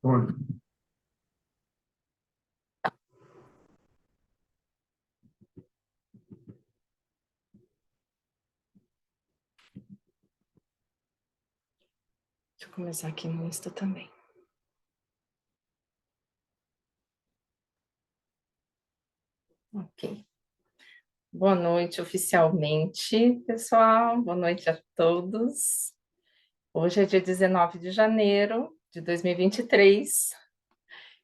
Oi. Deixa eu começar aqui no Insta também. Ok. Boa noite oficialmente, pessoal. Boa noite a todos. Hoje é dia 19 de janeiro de 2023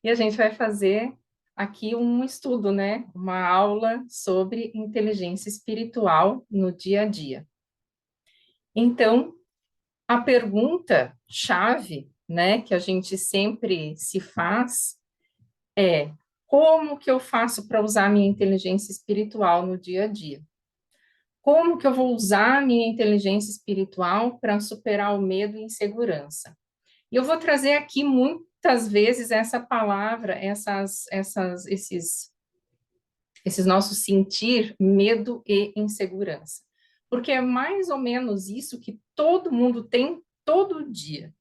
e a gente vai fazer aqui um estudo, né? Uma aula sobre inteligência espiritual no dia a dia. Então, a pergunta chave, né, que a gente sempre se faz é: como que eu faço para usar minha inteligência espiritual no dia a dia? Como que eu vou usar minha inteligência espiritual para superar o medo e insegurança? E eu vou trazer aqui muitas vezes essa palavra, esses nossos sentir, medo e insegurança. Porque é mais ou menos isso que todo mundo tem todo dia,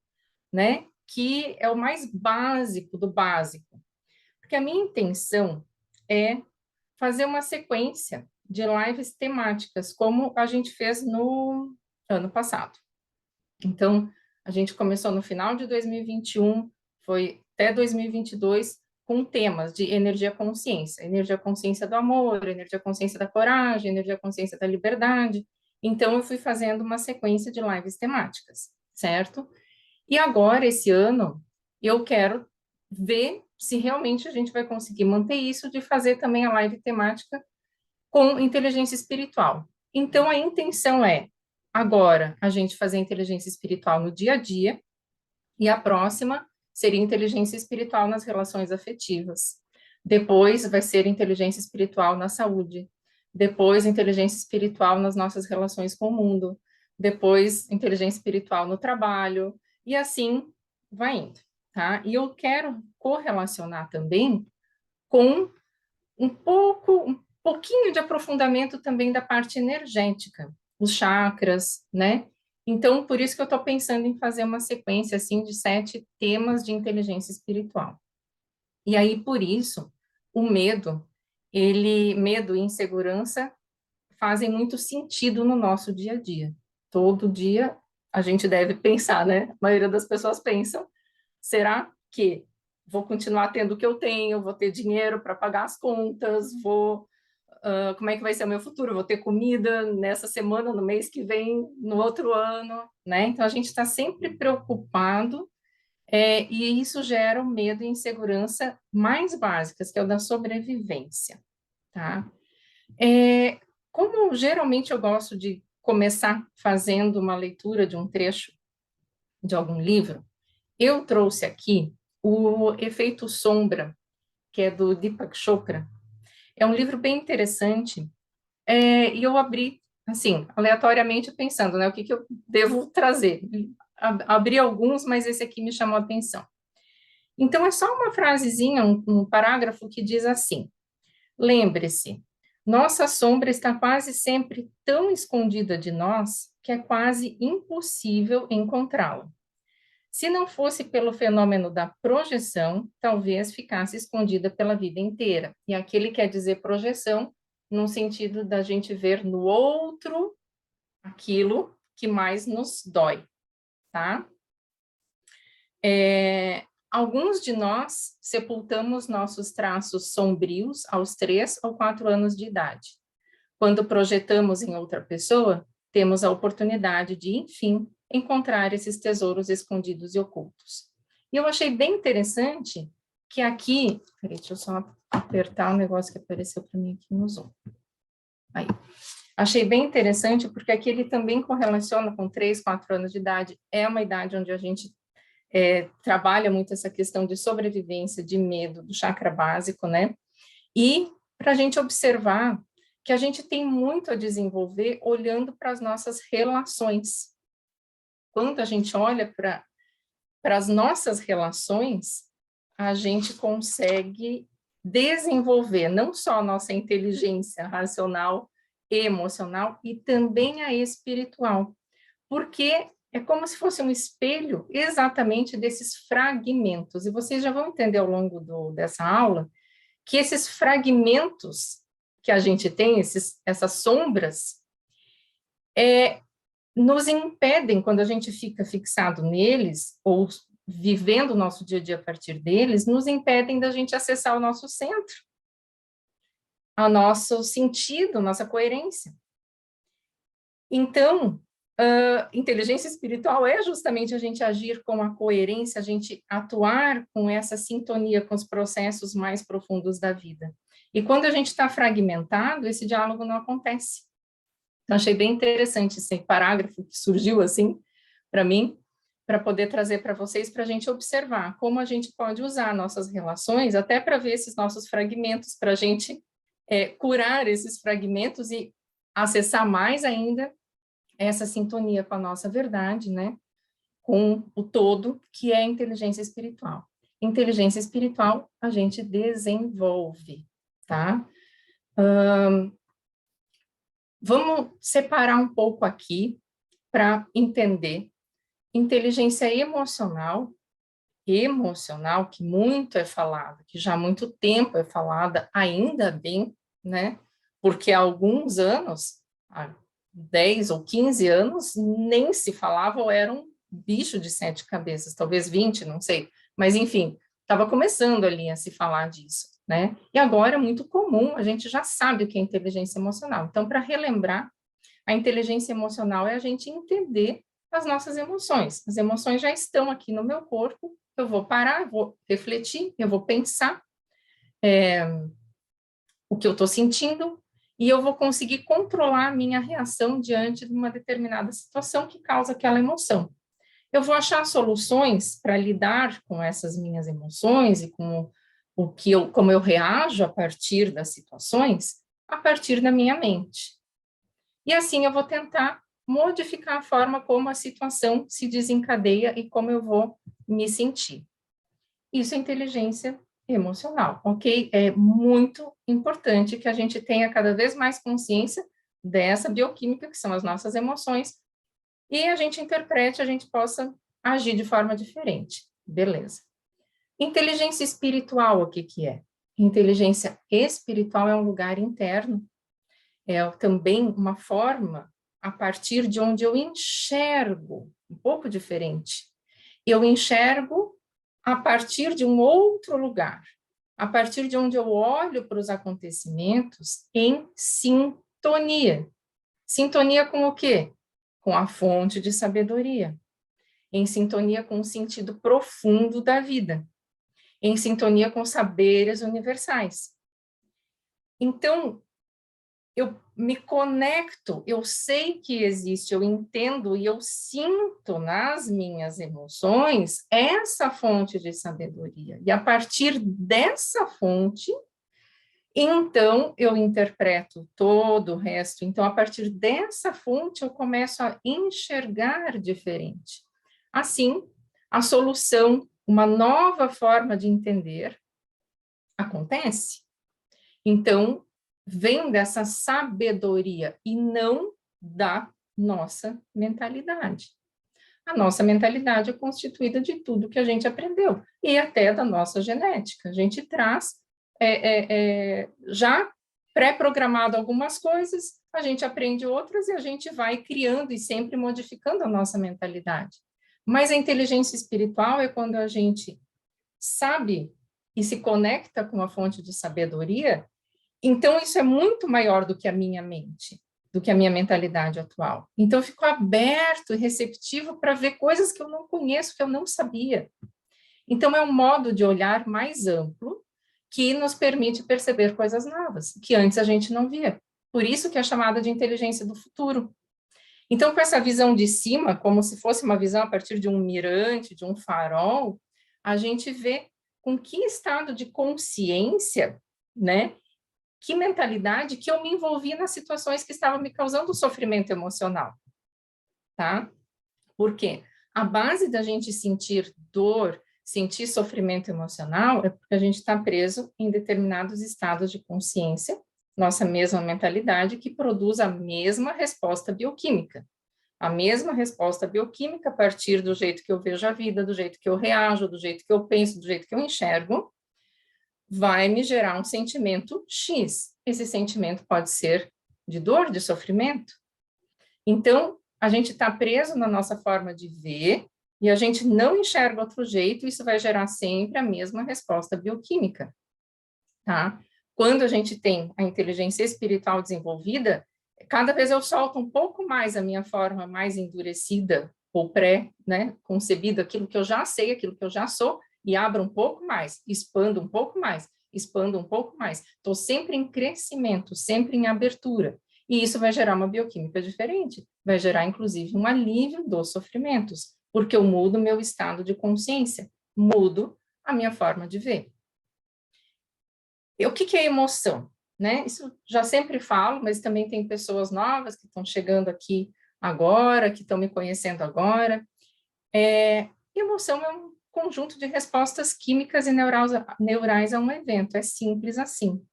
né? Que é o mais básico do básico. Porque a minha intenção é fazer uma sequência de lives temáticas, como a gente fez no ano passado. Então, a gente começou no final de 2021, foi até 2022, com temas de energia consciência do amor, energia consciência da coragem, energia consciência da liberdade. Então, eu fui fazendo uma sequência de lives temáticas, certo? E agora, esse ano, eu quero ver se realmente a gente vai conseguir manter isso, de fazer também a live temática com inteligência espiritual. Então, a intenção é, agora, a gente fazer inteligência espiritual no dia a dia, e a próxima seria inteligência espiritual nas relações afetivas. Depois vai ser inteligência espiritual na saúde. Depois, inteligência espiritual nas nossas relações com o mundo. Depois, inteligência espiritual no trabalho. E assim vai indo, tá? E eu quero correlacionar também com um pouquinho de aprofundamento também da parte energética, os chakras, né? Então, por isso que eu estou pensando em fazer uma sequência, assim, de 7 temas de inteligência espiritual. E aí, por isso, o medo e insegurança fazem muito sentido no nosso dia a dia. Todo dia a gente deve pensar, né? A maioria das pessoas pensam, será que vou continuar tendo o que eu tenho, vou ter dinheiro para pagar as contas, como é que vai ser o meu futuro? Vou ter comida nessa semana, no mês que vem, no outro ano, né? Então a gente está sempre preocupado, e isso gera o medo e insegurança mais básicas, que é o da sobrevivência, tá? É, como geralmente eu gosto de começar fazendo uma leitura de um trecho de algum livro, eu trouxe aqui o Efeito Sombra, que é do Deepak Chopra. É um livro bem interessante, e eu abri, assim, aleatoriamente pensando, né, o que que eu devo trazer. Abri alguns, mas esse aqui me chamou a atenção. Então, é só uma frasezinha, um parágrafo que diz assim: lembre-se, nossa sombra está quase sempre tão escondida de nós que é quase impossível encontrá-la. Se não fosse pelo fenômeno da projeção, talvez ficasse escondida pela vida inteira. E aqui ele quer dizer projeção, no sentido da gente ver no outro aquilo que mais nos dói, tá? Alguns de nós sepultamos nossos traços sombrios aos 3 ou 4 anos de idade. Quando projetamos em outra pessoa, temos a oportunidade de, enfim, encontrar esses tesouros escondidos e ocultos. E eu achei bem interessante que aqui, peraí, deixa eu só apertar o negócio que apareceu para mim aqui no Zoom. Aí. Achei bem interessante porque aqui ele também correlaciona com 3, 4 anos de idade. É uma idade onde a gente trabalha muito essa questão de sobrevivência, de medo, do chakra básico, né? E para a gente observar que a gente tem muito a desenvolver olhando para as nossas relações. Quando a gente olha para as nossas relações, a gente consegue desenvolver não só a nossa inteligência racional e emocional, e também a espiritual. Porque é como se fosse um espelho exatamente desses fragmentos. E vocês já vão entender ao longo dessa aula que esses fragmentos que a gente tem, essas sombras, nos impedem, quando a gente fica fixado neles, ou vivendo o nosso dia a dia a partir deles, nos impedem da gente acessar o nosso centro, o nosso sentido, nossa coerência. Então, inteligência espiritual é justamente a gente agir com a coerência, a gente atuar com essa sintonia com os processos mais profundos da vida. E quando a gente está fragmentado, esse diálogo não acontece. Então, achei bem interessante esse parágrafo que surgiu assim para mim, para poder trazer para vocês, para a gente observar como a gente pode usar nossas relações, até para ver esses nossos fragmentos, para a gente curar esses fragmentos e acessar mais ainda essa sintonia com a nossa verdade, né? Com o todo, que é a inteligência espiritual. Inteligência espiritual a gente desenvolve, tá? Vamos separar um pouco aqui para entender inteligência emocional, que muito é falada, que já há muito tempo é falada, ainda bem, né? Porque há alguns anos, há 10 ou 15 anos, nem se falava ou era um bicho de 7 cabeças, talvez 20, não sei. Mas, enfim, estava começando ali a se falar disso, né? E agora é muito comum, a gente já sabe o que é inteligência emocional. Então, para relembrar, a inteligência emocional é a gente entender as nossas emoções. As emoções já estão aqui no meu corpo, eu vou parar, eu vou refletir, eu vou pensar o que eu estou sentindo e eu vou conseguir controlar a minha reação diante de uma determinada situação que causa aquela emoção. Eu vou achar soluções para lidar com essas minhas emoções e com como eu reajo a partir das situações, a partir da minha mente. E assim eu vou tentar modificar a forma como a situação se desencadeia e como eu vou me sentir. Isso é inteligência emocional, ok? É muito importante que a gente tenha cada vez mais consciência dessa bioquímica, que são as nossas emoções, e a gente interprete, a gente possa agir de forma diferente. Beleza. Inteligência espiritual, o que que é? Inteligência espiritual é um lugar interno, é também uma forma a partir de onde eu enxergo, um pouco diferente. Eu enxergo a partir de um outro lugar, a partir de onde eu olho para os acontecimentos em sintonia. Sintonia com o quê? Com a fonte de sabedoria, em sintonia com o sentido profundo da vida, em sintonia com saberes universais. Então, eu me conecto, eu sei que existe, eu entendo e eu sinto nas minhas emoções essa fonte de sabedoria. E a partir dessa fonte, então eu interpreto todo o resto. Então, a partir dessa fonte, eu começo a enxergar diferente. Assim, a solução, uma nova forma de entender, acontece. Então, vem dessa sabedoria e não da nossa mentalidade. A nossa mentalidade é constituída de tudo que a gente aprendeu e até da nossa genética. A gente traz já pré-programado algumas coisas, a gente aprende outras e a gente vai criando e sempre modificando a nossa mentalidade. Mas a inteligência espiritual é quando a gente sabe e se conecta com a fonte de sabedoria. Então, isso é muito maior do que a minha mente, do que a minha mentalidade atual. Então, eu fico aberto e receptivo para ver coisas que eu não conheço, que eu não sabia. Então, é um modo de olhar mais amplo que nos permite perceber coisas novas, que antes a gente não via. Por isso que é chamada de inteligência do futuro. Então, com essa visão de cima, como se fosse uma visão a partir de um mirante, de um farol, a gente vê com que estado de consciência, né, que mentalidade que eu me envolvi nas situações que estavam me causando sofrimento emocional, tá? Porque a base da gente sentir dor, sentir sofrimento emocional, é porque a gente está preso em determinados estados de consciência, nossa mesma mentalidade, que produz a mesma resposta bioquímica, A mesma resposta bioquímica a partir do jeito que eu vejo a vida, do jeito que eu reajo, do jeito que eu penso, do jeito que eu enxergo, vai me gerar um sentimento X. Esse sentimento pode ser de dor, de sofrimento. Então, a gente está preso na nossa forma de ver e a gente não enxerga outro jeito, isso vai gerar sempre a mesma resposta bioquímica, tá? Quando a gente tem a inteligência espiritual desenvolvida, cada vez eu solto um pouco mais a minha forma mais endurecida ou né, concebida, aquilo que eu já sei, aquilo que eu já sou, e abro um pouco mais, expando um pouco mais, expando um pouco mais. Estou sempre em crescimento, sempre em abertura. E isso vai gerar uma bioquímica diferente, vai gerar, inclusive, um alívio dos sofrimentos, porque eu mudo meu estado de consciência, mudo a minha forma de ver. E o que é emoção? Né? Isso já sempre falo, mas também tem pessoas novas que estão chegando aqui agora, que estão me conhecendo agora. Emoção é um conjunto de respostas químicas e neurais a um evento, é simples assim.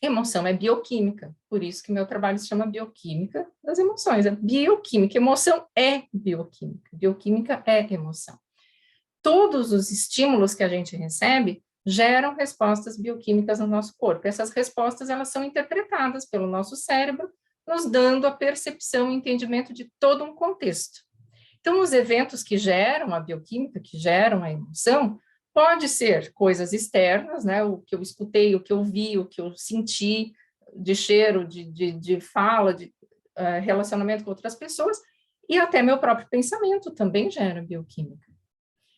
Emoção é bioquímica, por isso que meu trabalho se chama bioquímica das emoções, é bioquímica, emoção é bioquímica é emoção. Todos os estímulos que a gente recebe geram respostas bioquímicas no nosso corpo. Essas respostas, elas são interpretadas pelo nosso cérebro, nos dando a percepção e entendimento de todo um contexto. Então, os eventos que geram a bioquímica, que geram a emoção, pode ser coisas externas, né? O que eu escutei, o que eu vi, o que eu senti, de cheiro, de fala, de relacionamento com outras pessoas, e até meu próprio pensamento também gera bioquímica.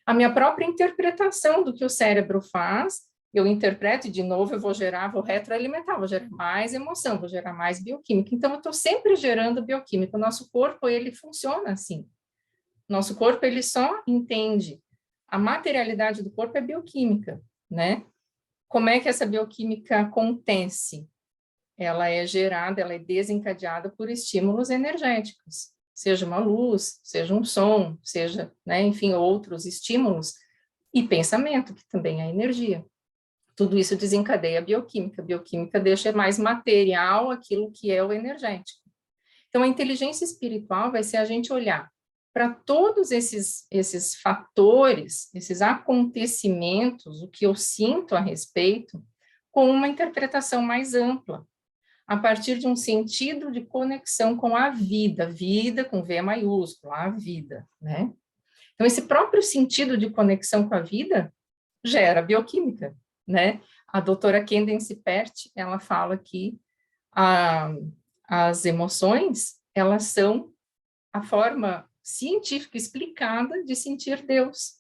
A minha própria interpretação do que o cérebro faz, eu interpreto e, de novo, eu vou retroalimentar, vou gerar mais emoção, vou gerar mais bioquímica. Então, eu estou sempre gerando bioquímica. O nosso corpo, ele funciona assim. Nosso corpo, ele só entende. A materialidade do corpo é bioquímica, né? Como é que essa bioquímica acontece? Ela é gerada, ela é desencadeada por estímulos energéticos, seja uma luz, seja um som, seja, né, enfim, outros estímulos, e pensamento, que também é energia. Tudo isso desencadeia a bioquímica. A bioquímica deixa mais material aquilo que é o energético. Então, a inteligência espiritual vai ser a gente olhar para todos esses fatores, esses acontecimentos, o que eu sinto a respeito, com uma interpretação mais ampla, a partir de um sentido de conexão com a vida com V maiúsculo, a vida, né? Então, esse próprio sentido de conexão com a vida gera bioquímica, né? A doutora Candace Pert, ela fala que as emoções, elas são a forma científica explicada de sentir Deus,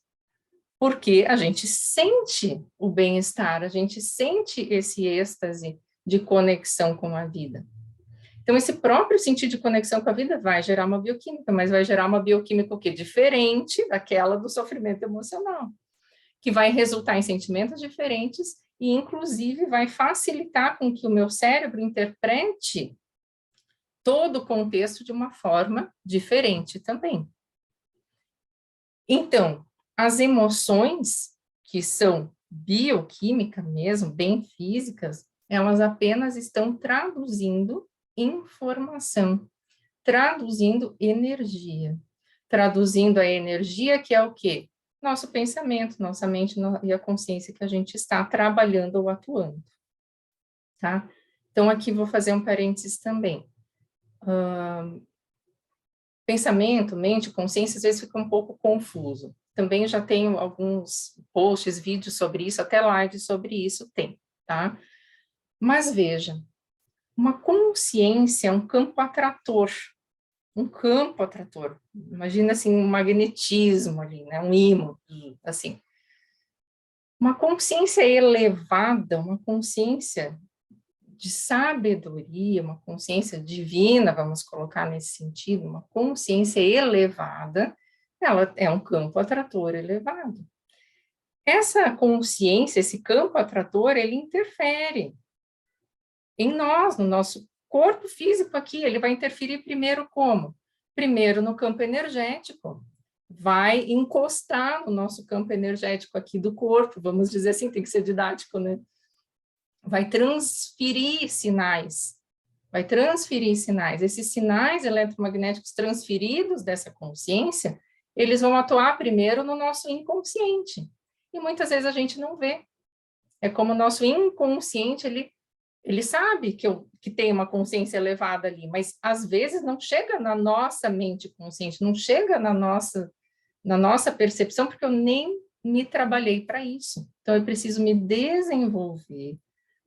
porque a gente sente o bem-estar, a gente sente esse êxtase de conexão com a vida. Então, esse próprio sentido de conexão com a vida vai gerar uma bioquímica, mas vai gerar uma bioquímica o quê? Diferente daquela do sofrimento emocional, que vai resultar em sentimentos diferentes e, inclusive, vai facilitar com que o meu cérebro interprete todo o contexto de uma forma diferente também. Então, as emoções, que são bioquímica mesmo, bem físicas, elas apenas estão traduzindo informação, traduzindo energia, traduzindo a energia que é o quê? Nosso pensamento, nossa mente e a consciência que a gente está trabalhando ou atuando, tá? Então, aqui vou fazer um parênteses também. Pensamento, mente, consciência, às vezes fica um pouco confuso. Também já tenho alguns posts, vídeos sobre isso, até lives sobre isso tem, tá? Mas veja, uma consciência é um campo atrator, imagina assim, um magnetismo ali, né, um ímã, assim. Uma consciência elevada, uma consciência de sabedoria, uma consciência divina, vamos colocar nesse sentido, uma consciência elevada, ela é um campo atrator elevado. Essa consciência, esse campo atrator, ele interfere em nós, no nosso corpo físico aqui, ele vai interferir primeiro como? Primeiro no campo energético, vai encostar no nosso campo energético aqui do corpo, vamos dizer assim, tem que ser didático, né? Vai transferir sinais vai transferir sinais. Esses sinais eletromagnéticos transferidos dessa consciência, eles vão atuar primeiro no nosso inconsciente. E muitas vezes a gente não vê. É como o nosso inconsciente, ele sabe que tem uma consciência elevada ali, mas às vezes não chega na nossa mente consciente, não chega na nossa percepção, porque eu nem me trabalhei para isso. Então, eu preciso me desenvolver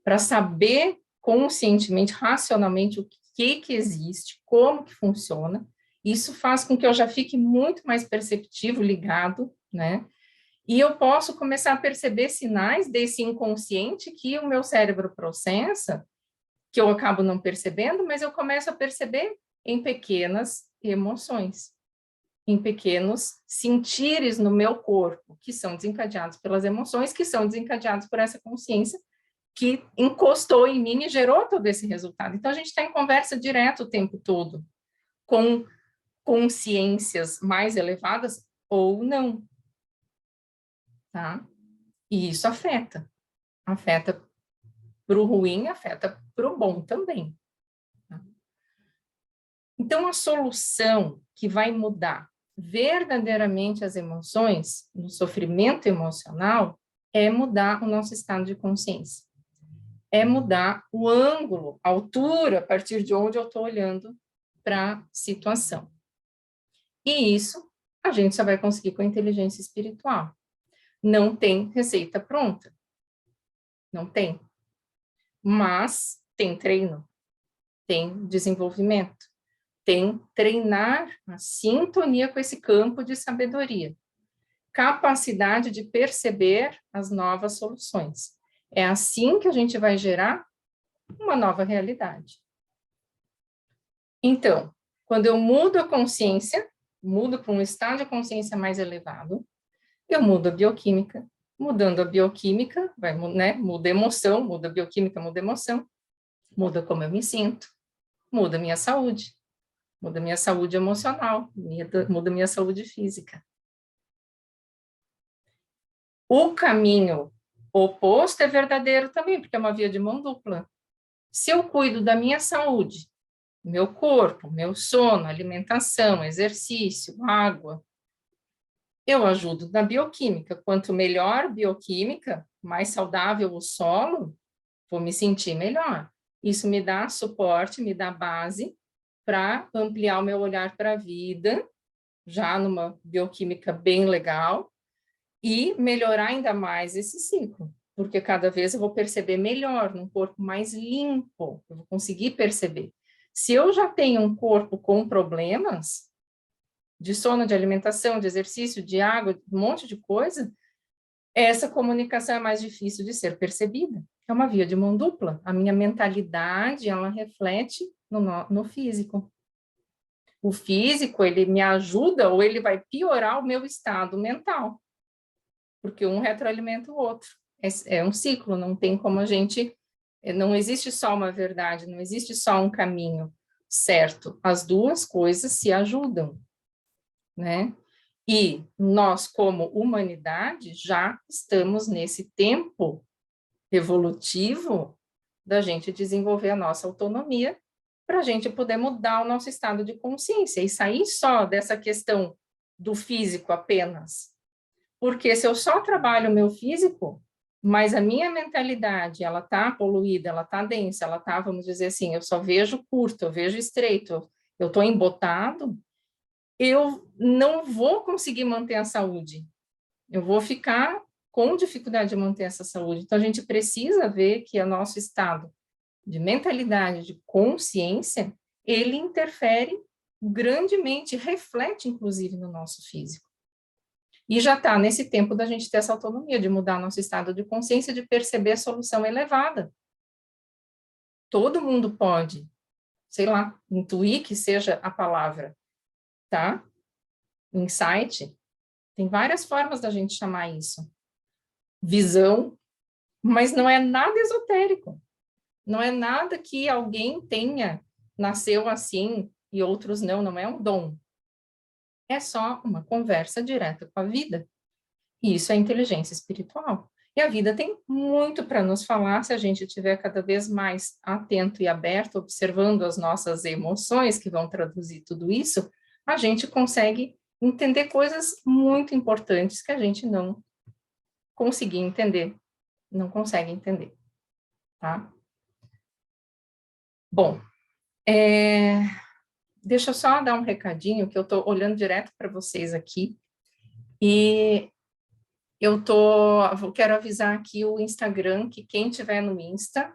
para saber conscientemente, racionalmente, o que existe, como que funciona. Isso faz com que eu já fique muito mais perceptivo, ligado, né? E eu posso começar a perceber sinais desse inconsciente que o meu cérebro processa, que eu acabo não percebendo, mas eu começo a perceber em pequenas emoções, em pequenos sentires no meu corpo, que são desencadeados pelas emoções, que são desencadeados por essa consciência que encostou em mim e gerou todo esse resultado. Então, a gente está em conversa direto o tempo todo, com consciências mais elevadas ou não, tá? E isso afeta para o ruim, afeta para o bom também. Tá? Então, a solução que vai mudar verdadeiramente as emoções, no sofrimento emocional, é mudar o nosso estado de consciência. É mudar o ângulo, a altura, a partir de onde eu estou olhando para a situação. E isso a gente só vai conseguir com a inteligência espiritual. Não tem receita pronta. Não tem. Mas tem treino, tem desenvolvimento, tem treinar a sintonia com esse campo de sabedoria, capacidade de perceber as novas soluções. É assim que a gente vai gerar uma nova realidade. Então, quando eu mudo a consciência, mudo para um estado de consciência mais elevado, eu mudo a bioquímica. Mudando a bioquímica, muda a emoção, muda a bioquímica, muda a emoção, muda como eu me sinto, muda a minha saúde emocional, muda a minha saúde física. O caminho oposto é verdadeiro também, porque é uma via de mão dupla. Se eu cuido da minha saúde, meu corpo, meu sono, alimentação, exercício, água, eu ajudo na bioquímica. Quanto melhor a bioquímica, mais saudável o solo, vou me sentir melhor. Isso me dá suporte, me dá base para ampliar o meu olhar para a vida, já numa bioquímica bem legal, e melhorar ainda mais esse ciclo, porque cada vez eu vou perceber melhor, num corpo mais limpo, eu vou conseguir perceber. Se eu já tenho um corpo com problemas, de sono, de alimentação, de exercício, de água, um monte de coisa, essa comunicação é mais difícil de ser percebida. É uma via de mão dupla. A minha mentalidade, ela reflete no físico. O físico, ele me ajuda ou ele vai piorar o meu estado mental, porque um retroalimenta o outro. É um ciclo, não tem como a gente... Não existe só uma verdade, não existe só um caminho certo. As duas coisas se ajudam, né? E nós, como humanidade, já estamos nesse tempo evolutivo da gente desenvolver a nossa autonomia para a gente poder mudar o nosso estado de consciência e sair só dessa questão do físico apenas. Porque se eu só trabalho o meu físico, mas a minha mentalidade, ela está poluída, ela está densa, ela está, vamos dizer assim, eu só vejo curto, eu vejo estreito, eu estou embotado, eu não vou conseguir manter a saúde. Eu vou ficar com dificuldade de manter essa saúde. Então, a gente precisa ver que o nosso estado de mentalidade, de consciência, ele interfere grandemente, reflete, inclusive, no nosso físico. E já está nesse tempo da gente ter essa autonomia, de mudar nosso estado de consciência, de perceber a solução elevada. Todo mundo pode, sei lá, intuir que seja a palavra, tá? Insight, tem várias formas da gente chamar isso. Visão, mas não é nada esotérico. Não é nada que alguém tenha, nasceu assim e outros não, não é um dom. É só uma conversa direta com a vida. E isso é inteligência espiritual. E a vida tem muito para nos falar se a gente estiver cada vez mais atento e aberto, observando as nossas emoções, que vão traduzir tudo isso, a gente consegue entender coisas muito importantes que a gente não conseguia entender, não consegue entender, tá? Bom, deixa eu só dar um recadinho, que eu estou olhando direto para vocês aqui, e quero avisar aqui o Instagram, que quem tiver no Insta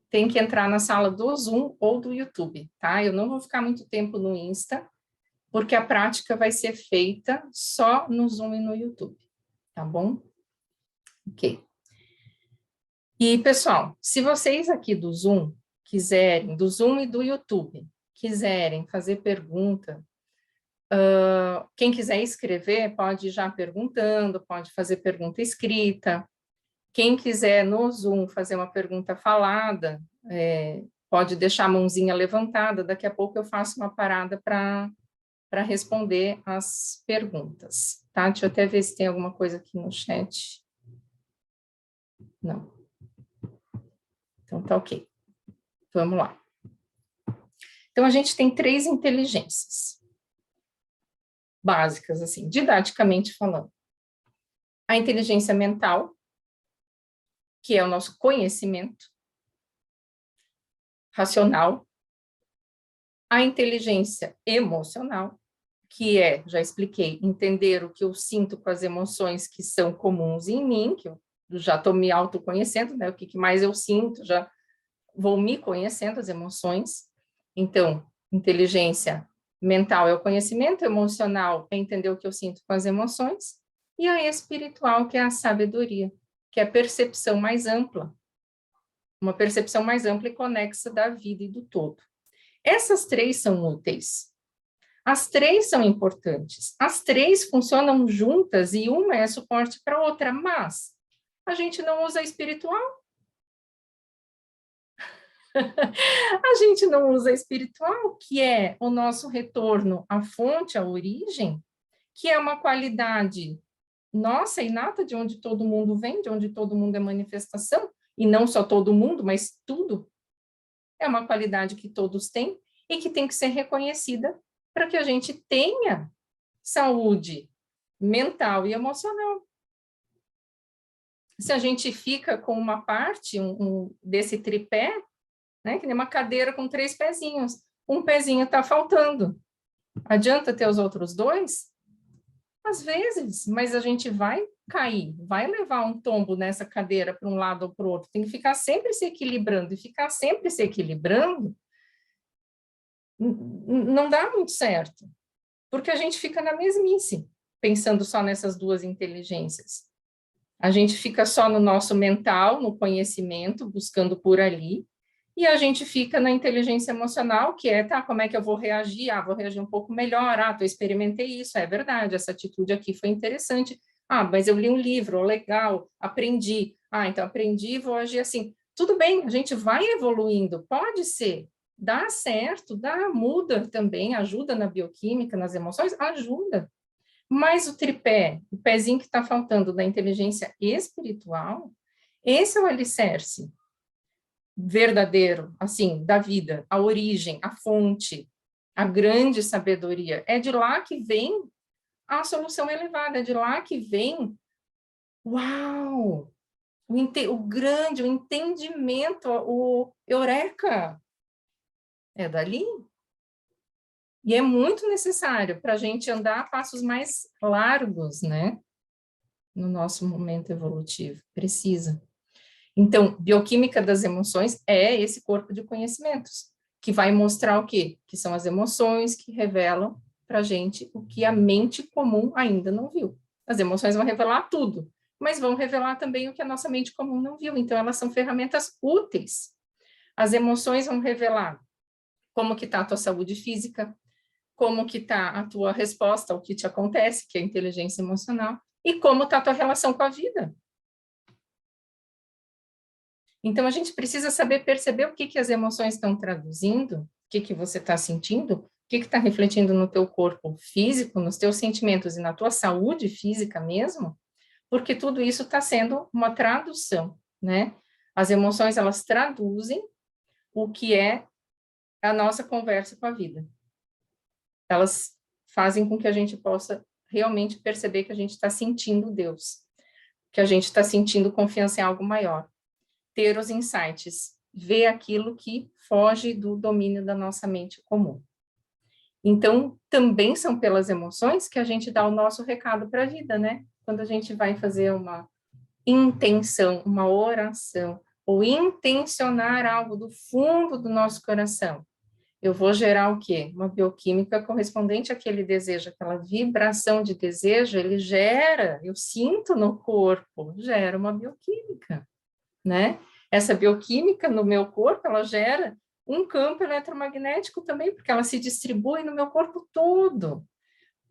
tem que entrar na sala do Zoom ou do YouTube, tá? Eu não vou ficar muito tempo no Insta, porque a prática vai ser feita só no Zoom e no YouTube, tá bom? Ok. E, pessoal, se vocês aqui do Zoom quiserem, do Zoom e do YouTube, quiserem fazer pergunta, quem quiser escrever, pode ir já perguntando, pode fazer pergunta escrita. Quem quiser no Zoom fazer uma pergunta falada, pode deixar a mãozinha levantada, daqui a pouco eu faço uma parada para responder as perguntas, tá? Deixa eu até ver se tem alguma coisa aqui no chat. Não. Então, tá ok. Vamos lá. Então, a gente tem 3 inteligências básicas, assim, didaticamente falando. A inteligência mental, que é o nosso conhecimento racional. A inteligência emocional, que é, já expliquei, entender o que eu sinto com as emoções que são comuns em mim, que eu já estou me autoconhecendo, né? O que mais eu sinto, já vou me conhecendo as emoções. Então, inteligência mental é o conhecimento, emocional é entender o que eu sinto com as emoções, e a espiritual, que é a sabedoria, que é a percepção mais ampla, uma percepção mais ampla e conexa da vida e do todo. Essas 3 são úteis. As 3 são importantes. As 3 funcionam juntas e uma é suporte para a outra, mas a gente não usa a espiritual. A gente não usa a espiritual, que é o nosso retorno à fonte, à origem, que é uma qualidade nossa, inata, de onde todo mundo vem, de onde todo mundo é manifestação, e não só todo mundo, mas tudo. É uma qualidade que todos têm e que tem que ser reconhecida para que a gente tenha saúde mental e emocional. Se a gente fica com uma parte desse tripé, né, que nem uma cadeira com 3 pezinhos, um pezinho está faltando. Adianta ter os outros 2? Às vezes, mas a gente vai cair, vai levar um tombo nessa cadeira para um lado ou para o outro. Tem que ficar sempre se equilibrando, e ficar sempre se equilibrando não dá muito certo, porque a gente fica na mesmice, pensando só nessas 2 inteligências. A gente fica só no nosso mental, no conhecimento, buscando por ali, e a gente fica na inteligência emocional, que é, tá, como é que eu vou reagir? Ah, vou reagir um pouco melhor. Ah, eu experimentei isso, é verdade, essa atitude aqui foi interessante. Ah, mas eu li um livro, legal, aprendi. Ah, então aprendi, vou agir assim. Tudo bem, a gente vai evoluindo, pode ser, dá certo, muda também, ajuda na bioquímica, nas emoções, ajuda. Mas o tripé, o pezinho que está faltando da inteligência espiritual, esse é o alicerce verdadeiro, assim, da vida, a origem, a fonte, a grande sabedoria. É de lá que vem a solução elevada, é de lá que vem, uau, o grande, o entendimento, o eureka, é dali. E é muito necessário para a gente andar a passos mais largos, né? No nosso momento evolutivo, precisa. Então, bioquímica das emoções é esse corpo de conhecimentos, que vai mostrar o quê? Que são as emoções que revelam para a gente o que a mente comum ainda não viu. As emoções vão revelar tudo, mas vão revelar também o que a nossa mente comum não viu. Então, elas são ferramentas úteis. As emoções vão revelar como que está a tua saúde física, como que está a tua resposta ao que te acontece, que é a inteligência emocional, e como está a tua relação com a vida. Então, a gente precisa saber perceber o que as emoções estão traduzindo, o que você está sentindo, o que está refletindo no teu corpo físico, nos teus sentimentos e na tua saúde física mesmo, porque tudo isso está sendo uma tradução, né? As emoções, elas traduzem o que é a nossa conversa com a vida. Elas fazem com que a gente possa realmente perceber que a gente está sentindo Deus, que a gente está sentindo confiança em algo maior. Ter os insights, ver aquilo que foge do domínio da nossa mente comum. Então, também são pelas emoções que a gente dá o nosso recado para a vida, né? Quando a gente vai fazer uma intenção, uma oração, ou intencionar algo do fundo do nosso coração, eu vou gerar o quê? Uma bioquímica correspondente àquele desejo, aquela vibração de desejo, ele gera, eu sinto no corpo, gera uma bioquímica, né? Essa bioquímica no meu corpo, ela gera um campo eletromagnético também, porque ela se distribui no meu corpo todo.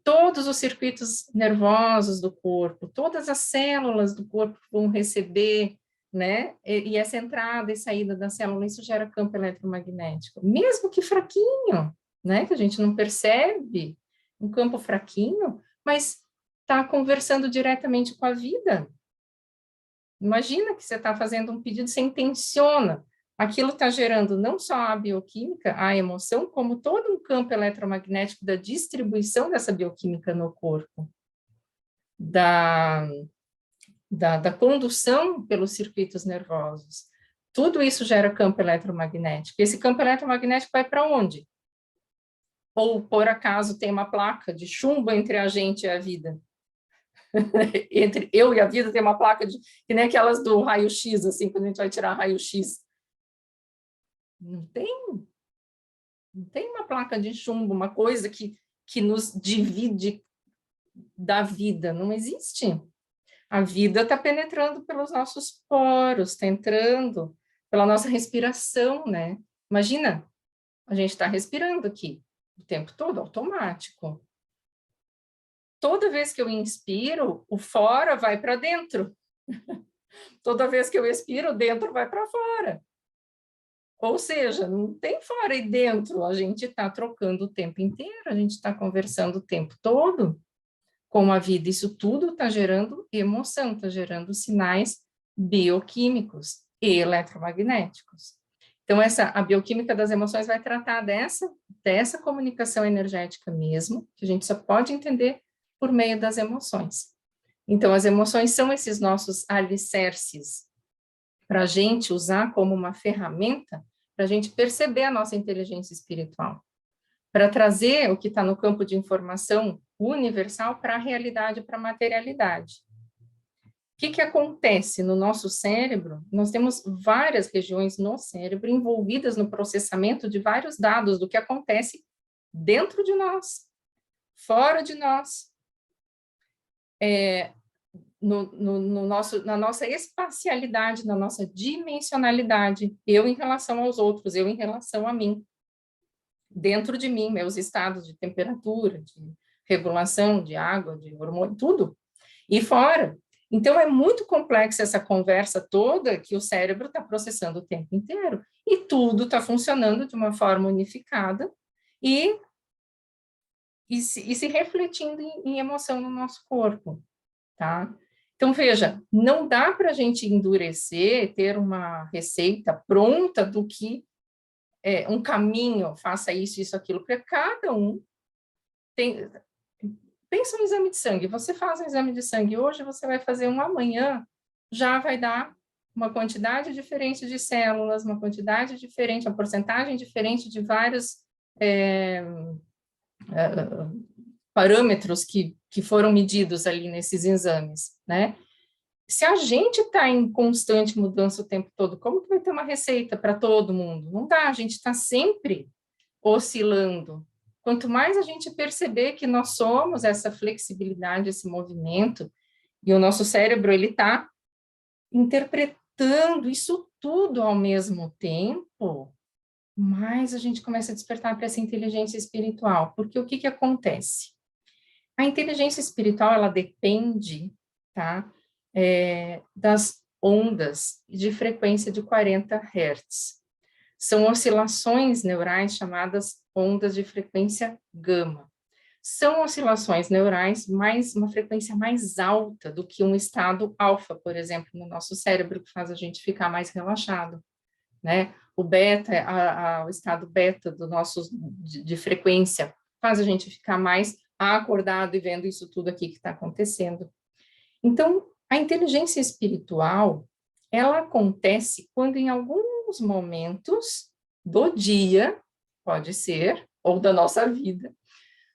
Todos os circuitos nervosos do corpo, todas as células do corpo vão receber, né? E essa entrada e saída da célula, isso gera campo eletromagnético, mesmo que fraquinho, né? Que a gente não percebe, um campo fraquinho, mas está conversando diretamente com a vida. Imagina que você está fazendo um pedido, você intenciona. Aquilo está gerando não só a bioquímica, a emoção, como todo um campo eletromagnético da distribuição dessa bioquímica no corpo, da condução pelos circuitos nervosos. Tudo isso gera campo eletromagnético. Esse campo eletromagnético vai para onde? Ou, por acaso, tem uma placa de chumbo entre a gente e a vida? Entre eu e a vida tem uma placa de, que nem aquelas do raio-x, assim, quando a gente vai tirar raio-x. Não tem uma placa de chumbo, uma coisa que nos divide da vida, não existe. A vida está penetrando pelos nossos poros, está entrando pela nossa respiração, né? Imagina, a gente está respirando aqui o tempo todo, automático. Toda vez que eu inspiro, o fora vai para dentro. Toda vez que eu expiro, dentro vai para fora. Ou seja, não tem fora e dentro, a gente está trocando o tempo inteiro, a gente está conversando o tempo todo com a vida. Isso tudo está gerando emoção, está gerando sinais bioquímicos e eletromagnéticos. Então, a bioquímica das emoções vai tratar dessa comunicação energética mesmo, que a gente só pode entender por meio das emoções. Então, as emoções são esses nossos alicerces para a gente usar como uma ferramenta para a gente perceber a nossa inteligência espiritual, para trazer o que está no campo de informação universal para a realidade, para a materialidade. O que acontece no nosso cérebro? Nós temos várias regiões no cérebro envolvidas no processamento de vários dados do que acontece dentro de nós, fora de nós, na nossa espacialidade, na nossa dimensionalidade, eu em relação aos outros, eu em relação a mim. Dentro de mim, meus estados de temperatura, de regulação de água, de hormônio, tudo. E fora. Então, é muito complexa essa conversa toda que o cérebro está processando o tempo inteiro. E tudo está funcionando de uma forma unificada e se refletindo em emoção no nosso corpo, tá? Então, veja, não dá para a gente endurecer, ter uma receita pronta do que um caminho, faça isso, aquilo, porque cada um tem... Pensa no exame de sangue, você faz um exame de sangue hoje, você vai fazer um amanhã, já vai dar uma quantidade diferente de células, uma quantidade diferente, uma porcentagem diferente de vários parâmetros que foram medidos ali nesses exames, né? Se a gente está em constante mudança o tempo todo, como que vai ter uma receita para todo mundo? Não dá, a gente está sempre oscilando. Quanto mais a gente perceber que nós somos essa flexibilidade, esse movimento, e o nosso cérebro, ele está interpretando isso tudo ao mesmo tempo, mais a gente começa a despertar para essa inteligência espiritual. Porque o que acontece? A inteligência espiritual, ela depende, tá? Das ondas de frequência de 40 Hz. São oscilações neurais chamadas ondas de frequência gama. são oscilações neurais mais uma frequência mais alta do que um estado alfa, por exemplo, no nosso cérebro, que faz a gente ficar mais relaxado, né? O beta, o estado beta do nosso de frequência faz a gente ficar mais acordado e vendo isso tudo aqui que está acontecendo. Então, a inteligência espiritual, ela acontece quando em alguns momentos do dia, pode ser, ou da nossa vida,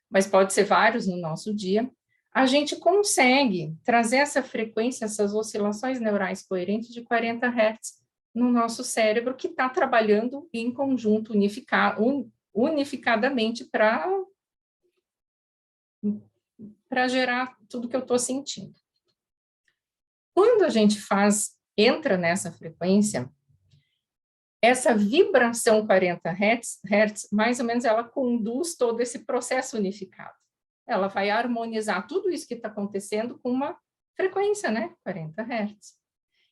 mas pode ser vários no nosso dia, a gente consegue trazer essa frequência, essas oscilações neurais coerentes de 40 Hz no nosso cérebro, que está trabalhando em conjunto, unificadamente para gerar tudo que eu estou sentindo. Quando a gente entra nessa frequência, essa vibração 40 Hz, mais ou menos, ela conduz todo esse processo unificado. Ela vai harmonizar tudo isso que está acontecendo com uma frequência, né? 40 Hz.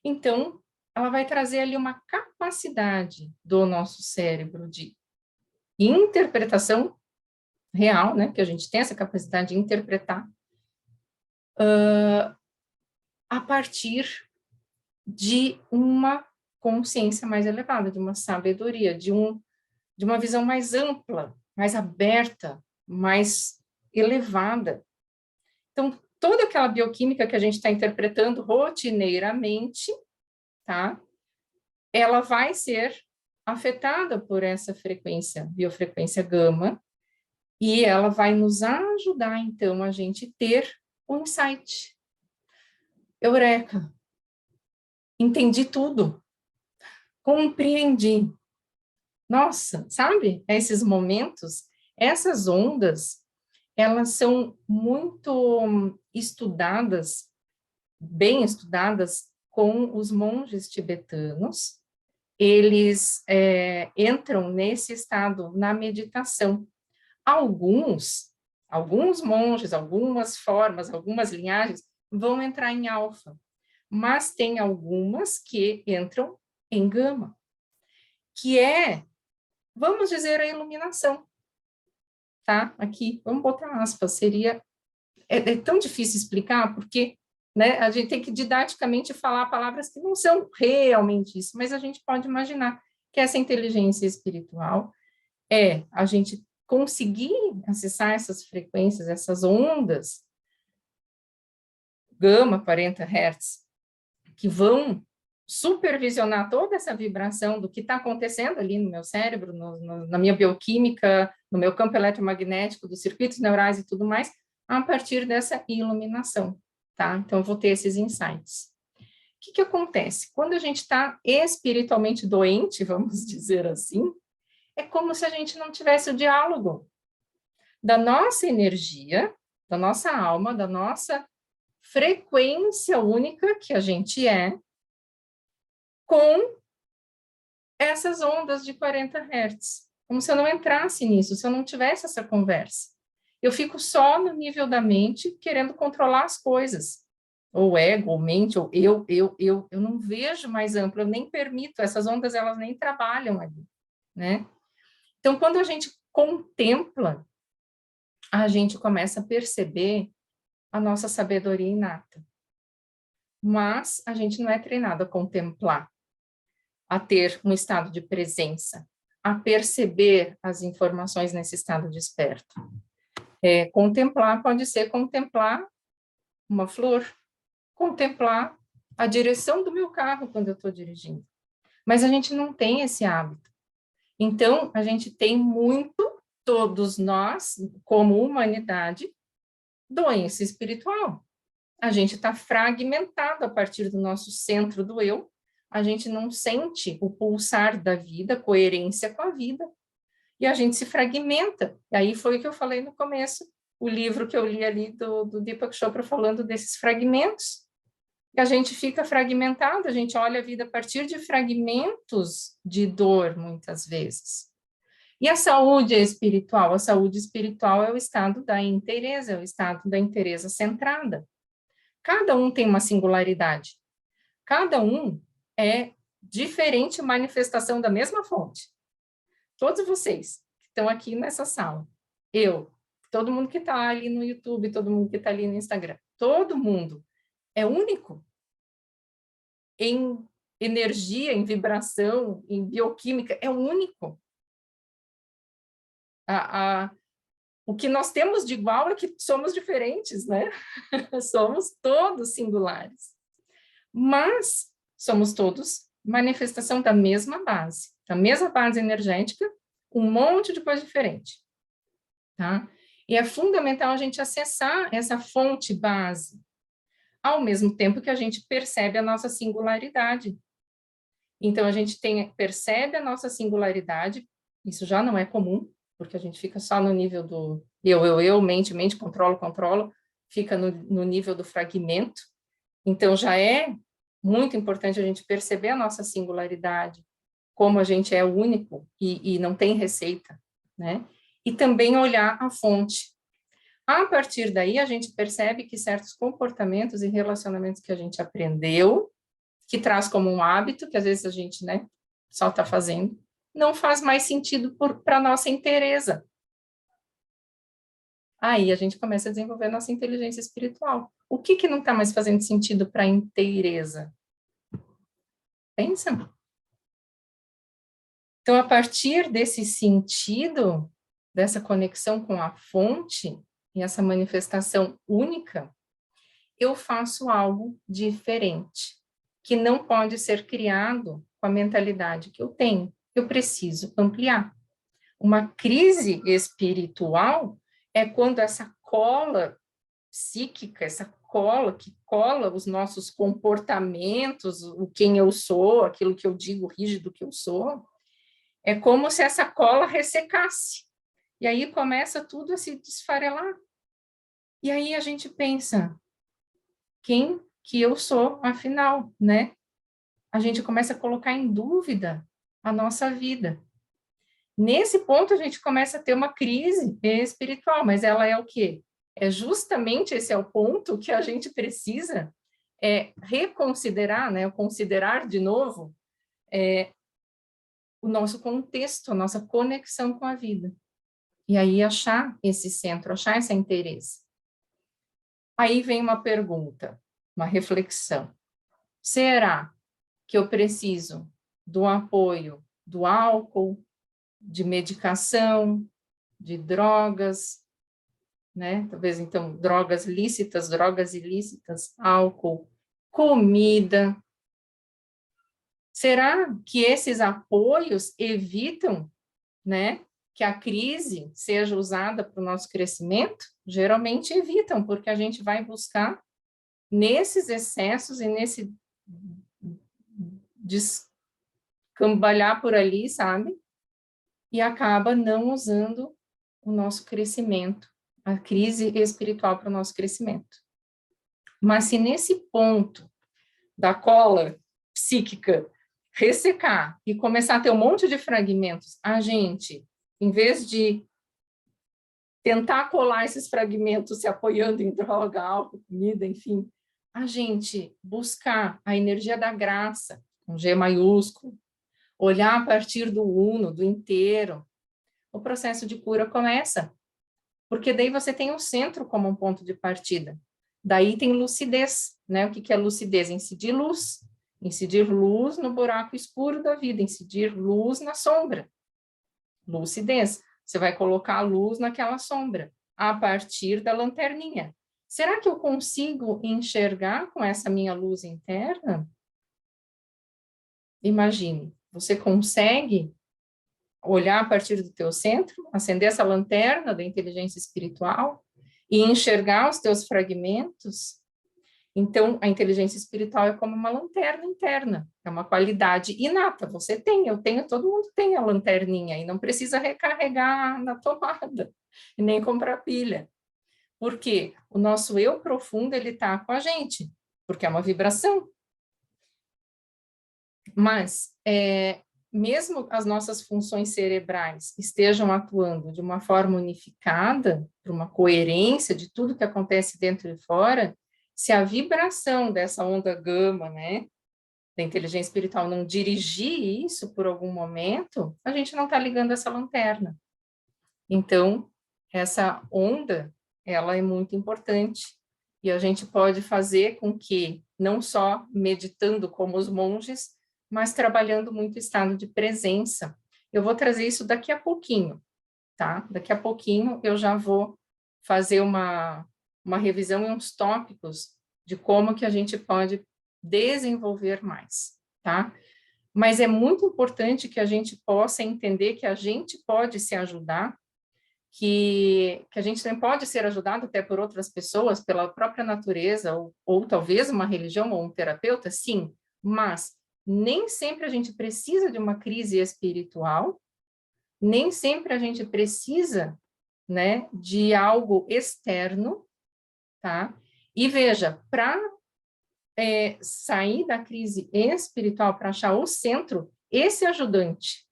Então, ela vai trazer ali uma capacidade do nosso cérebro de interpretação real, né? Que a gente tem essa capacidade de interpretar a partir de uma consciência mais elevada, de uma sabedoria, de uma visão mais ampla, mais aberta, mais elevada. Então, toda aquela bioquímica que a gente está interpretando rotineiramente, tá? Ela vai ser afetada por essa frequência, biofrequência gama, e ela vai nos ajudar, então, a gente ter um insight. Eureka! Entendi tudo. Compreendi. Nossa, sabe? Esses momentos, essas ondas, elas são muito estudadas, bem estudadas, com os monges tibetanos. Eles entram nesse estado na meditação. Alguns monges, algumas formas, algumas linhagens vão entrar em alfa, mas tem algumas que entram em gama, que vamos dizer, a iluminação, tá? Aqui, vamos botar aspas, é tão difícil explicar, porque, né, a gente tem que didaticamente falar palavras que não são realmente isso, mas a gente pode imaginar que essa inteligência espiritual a gente conseguir acessar essas frequências, essas ondas, gama, 40 Hz, que vão supervisionar toda essa vibração do que está acontecendo ali no meu cérebro, na minha bioquímica, no meu campo eletromagnético, dos circuitos neurais e tudo mais, a partir dessa iluminação, tá? Então, eu vou ter esses insights. O que acontece? Quando a gente está espiritualmente doente, vamos dizer assim, é como se a gente não tivesse o diálogo da nossa energia, da nossa alma, da nossa frequência única que a gente com essas ondas de 40 Hz. Como se eu não entrasse nisso, se eu não tivesse essa conversa. Eu fico só no nível da mente, querendo controlar as coisas. Ou ego, ou mente, ou eu não vejo mais amplo, eu nem permito, essas ondas, elas nem trabalham ali, né? Então, quando a gente contempla, a gente começa a perceber a nossa sabedoria inata. Mas a gente não é treinado a contemplar, a ter um estado de presença, a perceber as informações nesse estado desperto. Contemplar pode ser contemplar uma flor, contemplar a direção do meu carro quando eu estou dirigindo. Mas a gente não tem esse hábito. Então, a gente tem todos nós, como humanidade, doença espiritual. A gente está fragmentado a partir do nosso centro do eu, a gente não sente o pulsar da vida, coerência com a vida, e a gente se fragmenta. E aí foi o que eu falei no começo, o livro que eu li ali do Deepak Chopra falando desses fragmentos, que a gente fica fragmentado, a gente olha a vida a partir de fragmentos de dor, muitas vezes. E a saúde espiritual? A saúde espiritual é o estado da inteireza, é o estado da inteireza centrada. Cada um tem uma singularidade. Cada um é diferente manifestação da mesma fonte. Todos vocês que estão aqui nessa sala, eu, que todo mundo que está ali no YouTube, todo mundo que está ali no Instagram, todo mundo é único em energia, em vibração, em bioquímica, é único. O que nós temos de igual é que somos diferentes, né? Somos todos singulares. Mas somos todos manifestação da mesma base energética, um monte de coisa diferente, tá? E é fundamental a gente acessar essa fonte base, ao mesmo tempo que a gente percebe a nossa singularidade. Então, a gente percebe a nossa singularidade, isso já não é comum, porque a gente fica só no nível do eu, mente, controlo, fica no nível do fragmento. Então, já é muito importante a gente perceber a nossa singularidade, como a gente é único e não tem receita, né? E também olhar a fonte. A partir daí, a gente percebe que certos comportamentos e relacionamentos que a gente aprendeu, que traz como um hábito, que às vezes a gente, né, só está fazendo, não faz mais sentido para a nossa inteireza. Aí a gente começa a desenvolver a nossa inteligência espiritual. O que não está mais fazendo sentido para a inteireza? Pensa. Então, a partir desse sentido, dessa conexão com a fonte, e essa manifestação única, eu faço algo diferente, que não pode ser criado com a mentalidade que eu tenho. Eu preciso ampliar. Uma crise espiritual é quando essa cola psíquica, essa cola que cola os nossos comportamentos, o quem eu sou, aquilo que eu digo rígido que eu sou, é como se essa cola ressecasse. E aí começa tudo a se desfarelar. E aí a gente pensa, quem que eu sou, afinal, né? A gente começa a colocar em dúvida a nossa vida. Nesse ponto, a gente começa a ter uma crise espiritual, mas ela é o quê? É justamente esse é o ponto que a gente precisa reconsiderar, né? Considerar de novo o nosso contexto, a nossa conexão com a vida. E aí achar esse centro, achar essa interesse. Aí vem uma pergunta, uma reflexão. Será que eu preciso do apoio do álcool, de medicação, de drogas, né? Talvez, então, drogas lícitas, drogas ilícitas, álcool, comida. Será que esses apoios evitam, né, que a crise seja usada para o nosso crescimento? Geralmente evitam, porque a gente vai buscar nesses excessos e nesse descambalhar por ali, sabe? E acaba não usando o nosso crescimento, a crise espiritual para o nosso crescimento. Mas se nesse ponto da cola psíquica ressecar e começar a ter um monte de fragmentos, a gente, em vez de tentar colar esses fragmentos se apoiando em droga, álcool, comida, enfim, a gente buscar a energia da graça, com G maiúsculo, olhar a partir do uno, do inteiro, o processo de cura começa. Porque daí você tem o centro como um ponto de partida. Daí tem lucidez, né? O que é lucidez? Incidir luz no buraco escuro da vida, incidir luz na sombra. Lucidez. Você vai colocar a luz naquela sombra, a partir da lanterninha. Será que eu consigo enxergar com essa minha luz interna? Imagine, você consegue olhar a partir do teu centro, acender essa lanterna da inteligência espiritual e enxergar os teus fragmentos? Então, a inteligência espiritual é como uma lanterna interna, é uma qualidade inata, você tem, eu tenho, todo mundo tem a lanterninha, e não precisa recarregar na tomada, e nem comprar pilha. Por quê? O nosso eu profundo, ele está com a gente, porque é uma vibração. Mas, mesmo as nossas funções cerebrais estejam atuando de uma forma unificada, para uma coerência de tudo que acontece dentro e fora, se a vibração dessa onda gama, né, da inteligência espiritual não dirigir isso por algum momento, a gente não está ligando essa lanterna. Então, essa onda, ela é muito importante. E a gente pode fazer com que, não só meditando como os monges, mas trabalhando muito o estado de presença. Eu vou trazer isso daqui a pouquinho, tá? Daqui a pouquinho eu já vou fazer uma revisão e uns tópicos de como que a gente pode desenvolver mais, tá? Mas é muito importante que a gente possa entender que a gente pode se ajudar, que a gente também pode ser ajudado até por outras pessoas, pela própria natureza, ou talvez uma religião ou um terapeuta, sim, mas nem sempre a gente precisa de uma crise espiritual, nem sempre a gente precisa, né, de algo externo, tá? E veja, para sair da crise espiritual, para achar o centro, esse ajudante,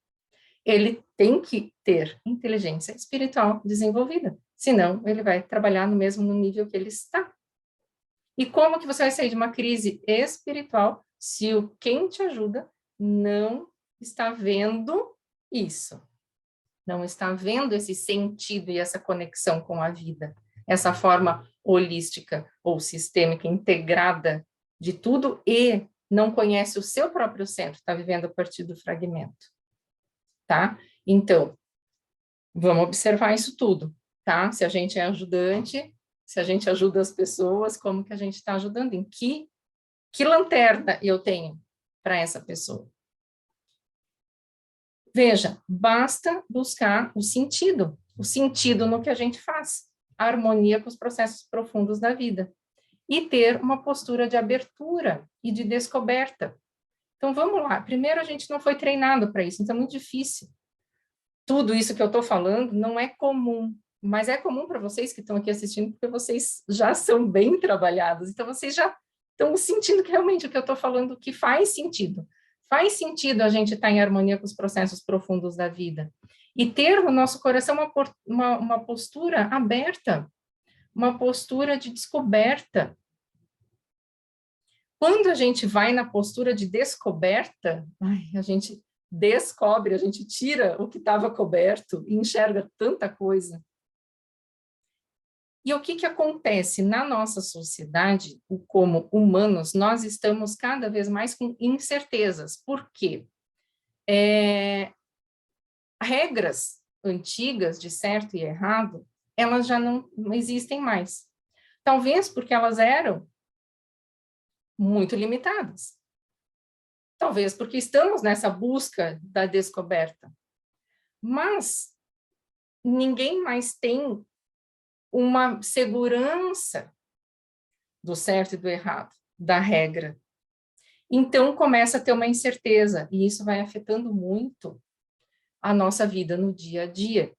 ele tem que ter inteligência espiritual desenvolvida, senão ele vai trabalhar no mesmo nível que ele está. E como que você vai sair de uma crise espiritual se quem te ajuda não está vendo isso? Não está vendo esse sentido e essa conexão com a vida, essa forma holística ou sistêmica integrada de tudo e não conhece o seu próprio centro, está vivendo a partir do fragmento, tá? Então, vamos observar isso tudo, tá? Se a gente é ajudante, se a gente ajuda as pessoas, como que a gente está ajudando? Em que lanterna eu tenho para essa pessoa? Veja, basta buscar o sentido no que a gente faz, a harmonia com os processos profundos da vida, e ter uma postura de abertura e de descoberta. Então, vamos lá. Primeiro, a gente não foi treinado para isso, então é muito difícil. Tudo isso que eu estou falando não é comum, mas é comum para vocês que estão aqui assistindo, porque vocês já são bem trabalhados, então vocês já estão sentindo que realmente o que eu estou falando que faz sentido. Faz sentido a gente estar em harmonia com os processos profundos da vida. E ter no nosso coração uma postura aberta, uma postura de descoberta. Quando a gente vai na postura de descoberta, a gente descobre, a gente tira o que estava coberto e enxerga tanta coisa. E o que acontece na nossa sociedade, como humanos, nós estamos cada vez mais com incertezas. Por quê? Regras antigas de certo e errado, elas já não existem mais. Talvez porque elas eram muito limitadas. Talvez porque estamos nessa busca da descoberta. Mas ninguém mais tem uma segurança do certo e do errado, da regra. Então, começa a ter uma incerteza, e isso vai afetando muito a nossa vida no dia a dia.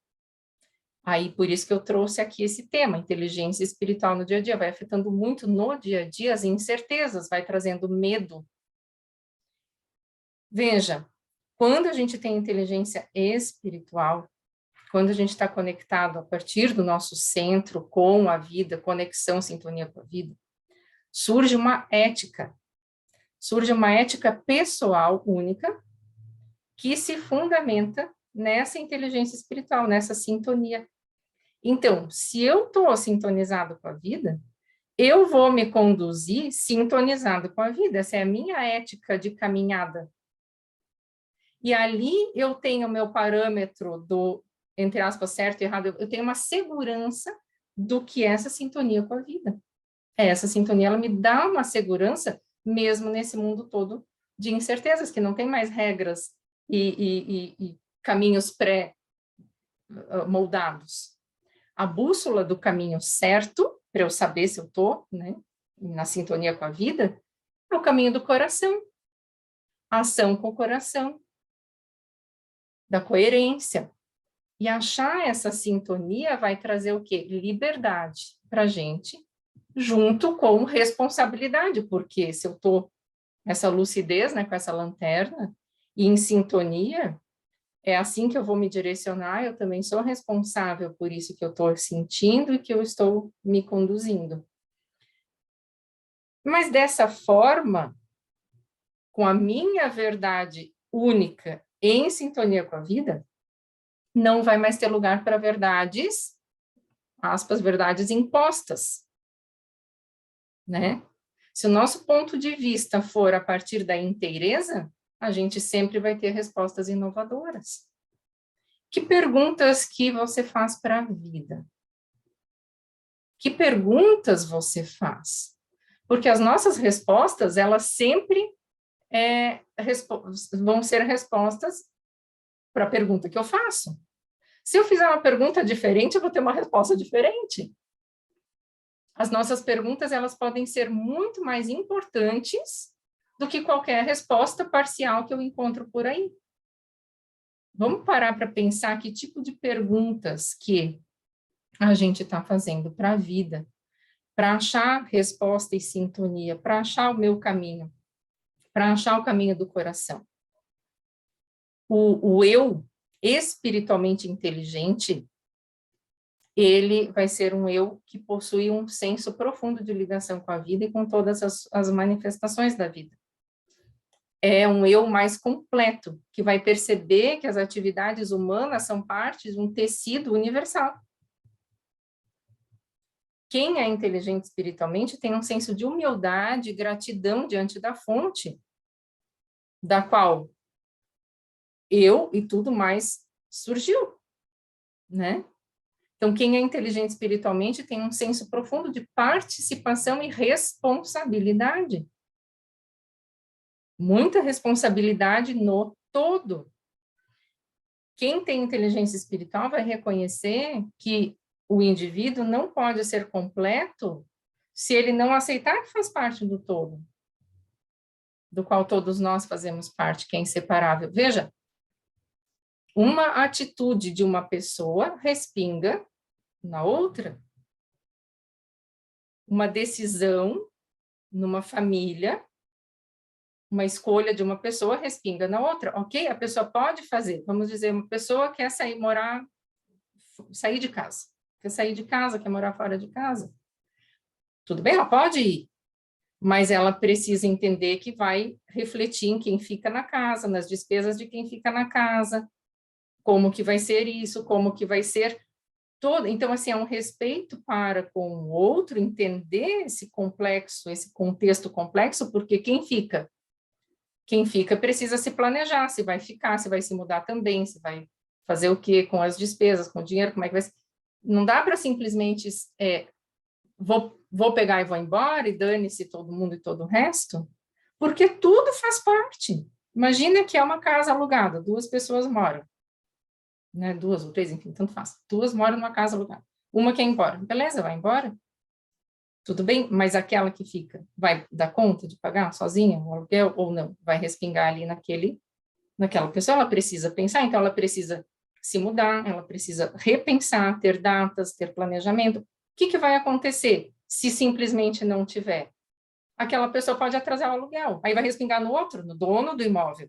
Aí, por isso que eu trouxe aqui esse tema, inteligência espiritual no dia a dia, vai afetando muito no dia a dia as incertezas, vai trazendo medo. Veja, quando a gente tem inteligência espiritual, quando a gente está conectado a partir do nosso centro com a vida, conexão, sintonia com a vida, surge uma ética pessoal única que se fundamenta nessa inteligência espiritual, nessa sintonia. Então, se eu estou sintonizado com a vida, eu vou me conduzir sintonizado com a vida. Essa é a minha ética de caminhada. E ali eu tenho o meu parâmetro do, entre aspas, certo e errado, eu tenho uma segurança do que é essa sintonia com a vida. Essa sintonia, ela me dá uma segurança, mesmo nesse mundo todo de incertezas, que não tem mais regras e caminhos pré-moldados. A bússola do caminho certo, para eu saber se eu estou, né, na sintonia com a vida, é o caminho do coração. A ação com o coração, da coerência. E achar essa sintonia vai trazer o quê? Liberdade para a gente, junto com responsabilidade, porque se eu estou nessa lucidez, né, com essa lanterna, e em sintonia, é assim que eu vou me direcionar, eu também sou responsável por isso que eu estou sentindo e que eu estou me conduzindo. Mas dessa forma, com a minha verdade única em sintonia com a vida, não vai mais ter lugar para verdades aspas, verdades impostas, né? Se o nosso ponto de vista for a partir da inteireza, a gente sempre vai ter respostas inovadoras. Que perguntas que você faz para a vida? Que perguntas você faz? Porque as nossas respostas, elas sempre vão ser respostas para a pergunta que eu faço. Se eu fizer uma pergunta diferente, eu vou ter uma resposta diferente. As nossas perguntas, elas podem ser muito mais importantes do que qualquer resposta parcial que eu encontro por aí. Vamos parar para pensar que tipo de perguntas que a gente está fazendo para a vida, para achar resposta e sintonia, para achar o meu caminho, para achar o caminho do coração. O eu espiritualmente inteligente, ele vai ser um eu que possui um senso profundo de ligação com a vida e com todas as manifestações da vida. É um eu mais completo, que vai perceber que as atividades humanas são parte de um tecido universal. Quem é inteligente espiritualmente tem um senso de humildade e gratidão diante da fonte, da qual eu e tudo mais surgiu, né? Então, quem é inteligente espiritualmente tem um senso profundo de participação e responsabilidade. Muita responsabilidade no todo. Quem tem inteligência espiritual vai reconhecer que o indivíduo não pode ser completo se ele não aceitar que faz parte do todo, do qual todos nós fazemos parte, que é inseparável. Veja, uma atitude de uma pessoa respinga na outra. Uma decisão numa família, uma escolha de uma pessoa respinga na outra, ok? A pessoa pode fazer, vamos dizer, uma pessoa quer sair de casa, quer morar fora de casa. Tudo bem, ela pode ir, mas ela precisa entender que vai refletir em quem fica na casa, nas despesas de quem fica na casa, como que vai ser isso, como que vai ser todo. Então, assim, é um respeito para com o outro, entender esse complexo, esse contexto complexo, porque quem fica precisa se planejar, se vai ficar, se vai se mudar também, se vai fazer o quê com as despesas, com o dinheiro, como é que vai ser. Não dá para simplesmente vou pegar e vou embora e dane-se todo mundo e todo o resto, porque tudo faz parte. Imagina que é uma casa alugada, 2 pessoas moram, né? 2 ou 3, enfim, tanto faz. 2 moram numa casa alugada. Uma quer ir embora. Beleza, vai embora. Tudo bem, mas aquela que fica, vai dar conta de pagar sozinha o aluguel ou não? Vai respingar ali naquela pessoa, ela precisa pensar, então ela precisa se mudar, ela precisa repensar, ter datas, ter planejamento. O que vai acontecer se simplesmente não tiver? Aquela pessoa pode atrasar o aluguel, aí vai respingar no outro, no dono do imóvel.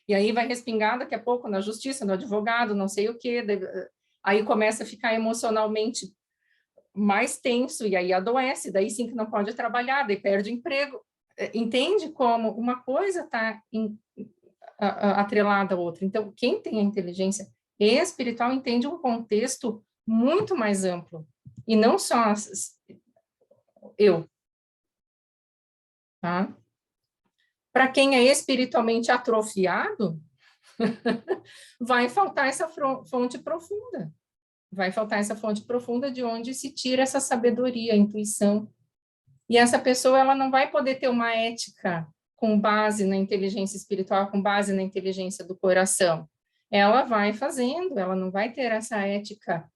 E aí vai respingar daqui a pouco na justiça, no advogado, não sei o quê. Aí começa a ficar emocionalmente mais tenso, e aí adoece, daí sim que não pode trabalhar, daí perde emprego. Entende como uma coisa está atrelada à outra? Então, quem tem a inteligência espiritual entende um contexto muito mais amplo, e não só eu, tá? Para quem é espiritualmente atrofiado, vai faltar essa fonte profunda. Vai faltar essa fonte profunda de onde se tira essa sabedoria, a intuição. E essa pessoa, ela não vai poder ter uma ética com base na inteligência espiritual, com base na inteligência do coração. Ela vai fazendo, ela não vai ter essa ética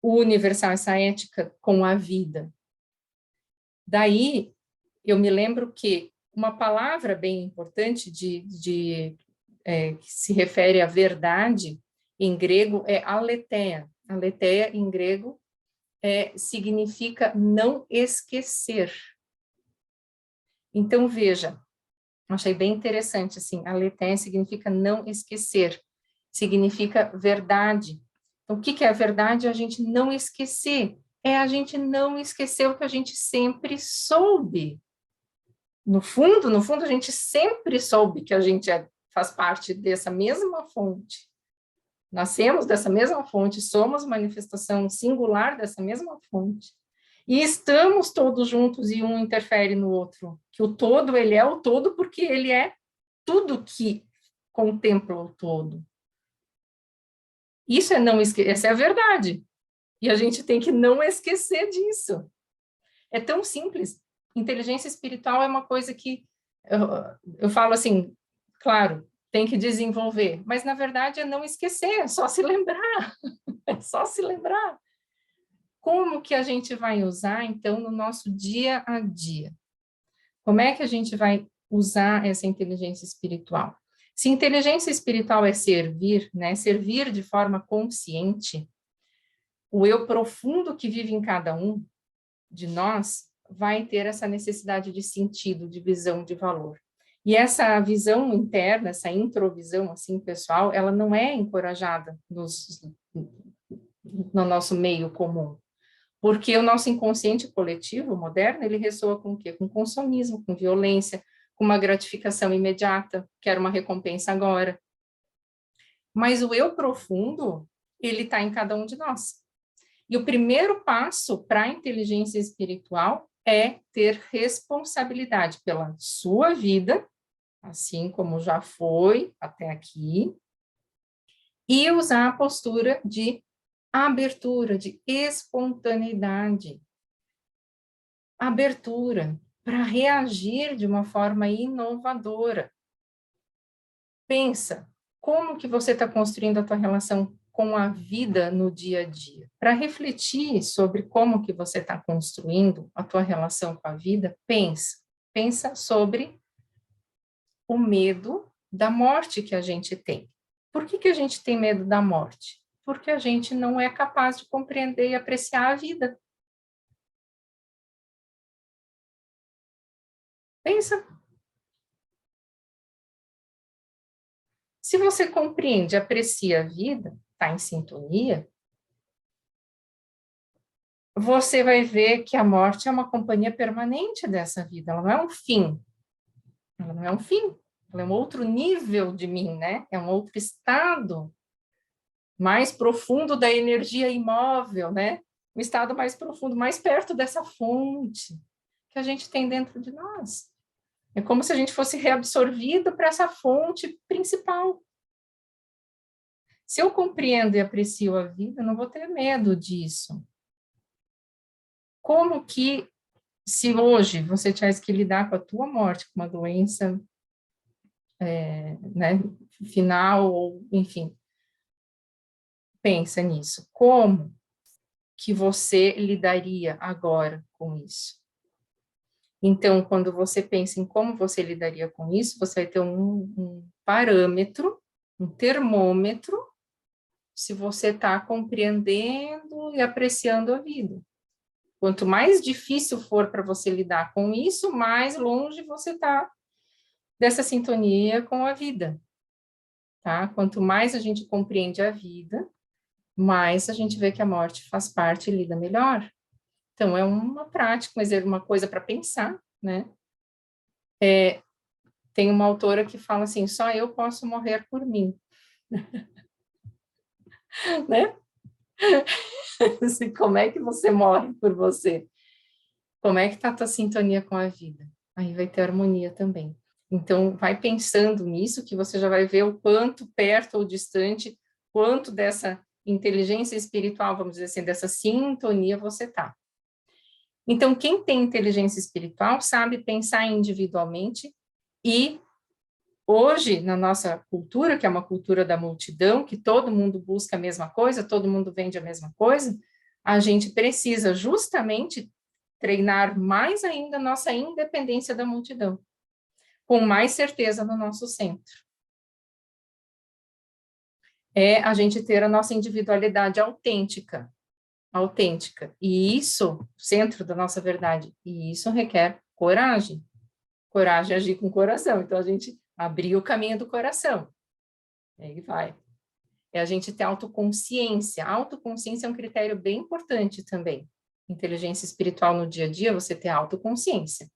universal, essa ética com a vida. Daí, eu me lembro que uma palavra bem importante que se refere à verdade, em grego, é aletheia. Aletheia, em grego, significa não esquecer. Então, veja, achei bem interessante, assim, aletheia significa não esquecer, significa verdade. Então, o que é a verdade? A gente não esquecer. É a gente não esquecer o que a gente sempre soube. No fundo, a gente sempre soube que a gente faz parte dessa mesma fonte, nascemos dessa mesma fonte, somos manifestação singular dessa mesma fonte, e estamos todos juntos e um interfere no outro, que o todo, ele é o todo porque ele é tudo que contempla o todo. Isso é não esquecer, essa é a verdade, e a gente tem que não esquecer disso. É tão simples. Inteligência espiritual é uma coisa que eu falo assim, claro, tem que desenvolver, mas na verdade é não esquecer, é só se lembrar, é só se lembrar. Como que a gente vai usar, então, no nosso dia a dia? Como é que a gente vai usar essa inteligência espiritual? Se inteligência espiritual é servir, né, servir de forma consciente, o eu profundo que vive em cada um de nós vai ter essa necessidade de sentido, de visão, de valor. E essa visão interna, essa introvisão, assim, pessoal, ela não é encorajada no nosso meio comum. Porque o nosso inconsciente coletivo moderno, ele ressoa com o quê? Com consumismo, com violência, com uma gratificação imediata, quero uma recompensa agora. Mas o eu profundo, ele está em cada um de nós. E o primeiro passo para a inteligência espiritual é ter responsabilidade pela sua vida, assim como já foi até aqui, e usar a postura de abertura, de espontaneidade. Abertura para reagir de uma forma inovadora. Pensa, como que você está construindo a tua relação com a vida no dia a dia? Para refletir sobre como que você está construindo a tua relação com a vida, pensa sobre o medo da morte que a gente tem. Por que a gente tem medo da morte? Porque a gente não é capaz de compreender e apreciar a vida. Pensa. Se você compreende, aprecia a vida, está em sintonia, você vai ver que a morte é uma companhia permanente dessa vida, ela não é um fim, ela não é um fim, ela é um outro nível de mim, né? É um outro estado mais profundo da energia imóvel, né? Um estado mais profundo, mais perto dessa fonte que a gente tem dentro de nós. É como se a gente fosse reabsorvido para essa fonte principal. Se eu compreendo e aprecio a vida, eu não vou ter medo disso. Como que, se hoje você tivesse que lidar com a tua morte, com uma doença, né, final, ou enfim, pensa nisso. Como que você lidaria agora com isso? Então, quando você pensa em como você lidaria com isso, você vai ter um parâmetro, um termômetro, se você está compreendendo e apreciando a vida. Quanto mais difícil for para você lidar com isso, mais longe você está dessa sintonia com a vida, tá? Quanto mais a gente compreende a vida, mais a gente vê que a morte faz parte e lida melhor. Então, é uma prática, mas é uma coisa para pensar, né? Tem uma autora que fala assim, só eu posso morrer por mim, né? Assim, como é que você morre por você? Como é que está a tua sintonia com a vida? Aí vai ter harmonia também. Então, vai pensando nisso, que você já vai ver o quanto perto ou distante, quanto dessa inteligência espiritual, vamos dizer assim, dessa sintonia você está. Então, quem tem inteligência espiritual sabe pensar individualmente e hoje, na nossa cultura, que é uma cultura da multidão, que todo mundo busca a mesma coisa, todo mundo vende a mesma coisa, a gente precisa justamente treinar mais ainda a nossa independência da multidão, com mais certeza no nosso centro. É a gente ter a nossa individualidade autêntica, e isso, centro da nossa verdade, e isso requer coragem, coragem é agir com o coração, então a gente abrir o caminho do coração, aí vai. É a gente ter autoconsciência. A autoconsciência é um critério bem importante também. Inteligência espiritual no dia a dia, você ter autoconsciência,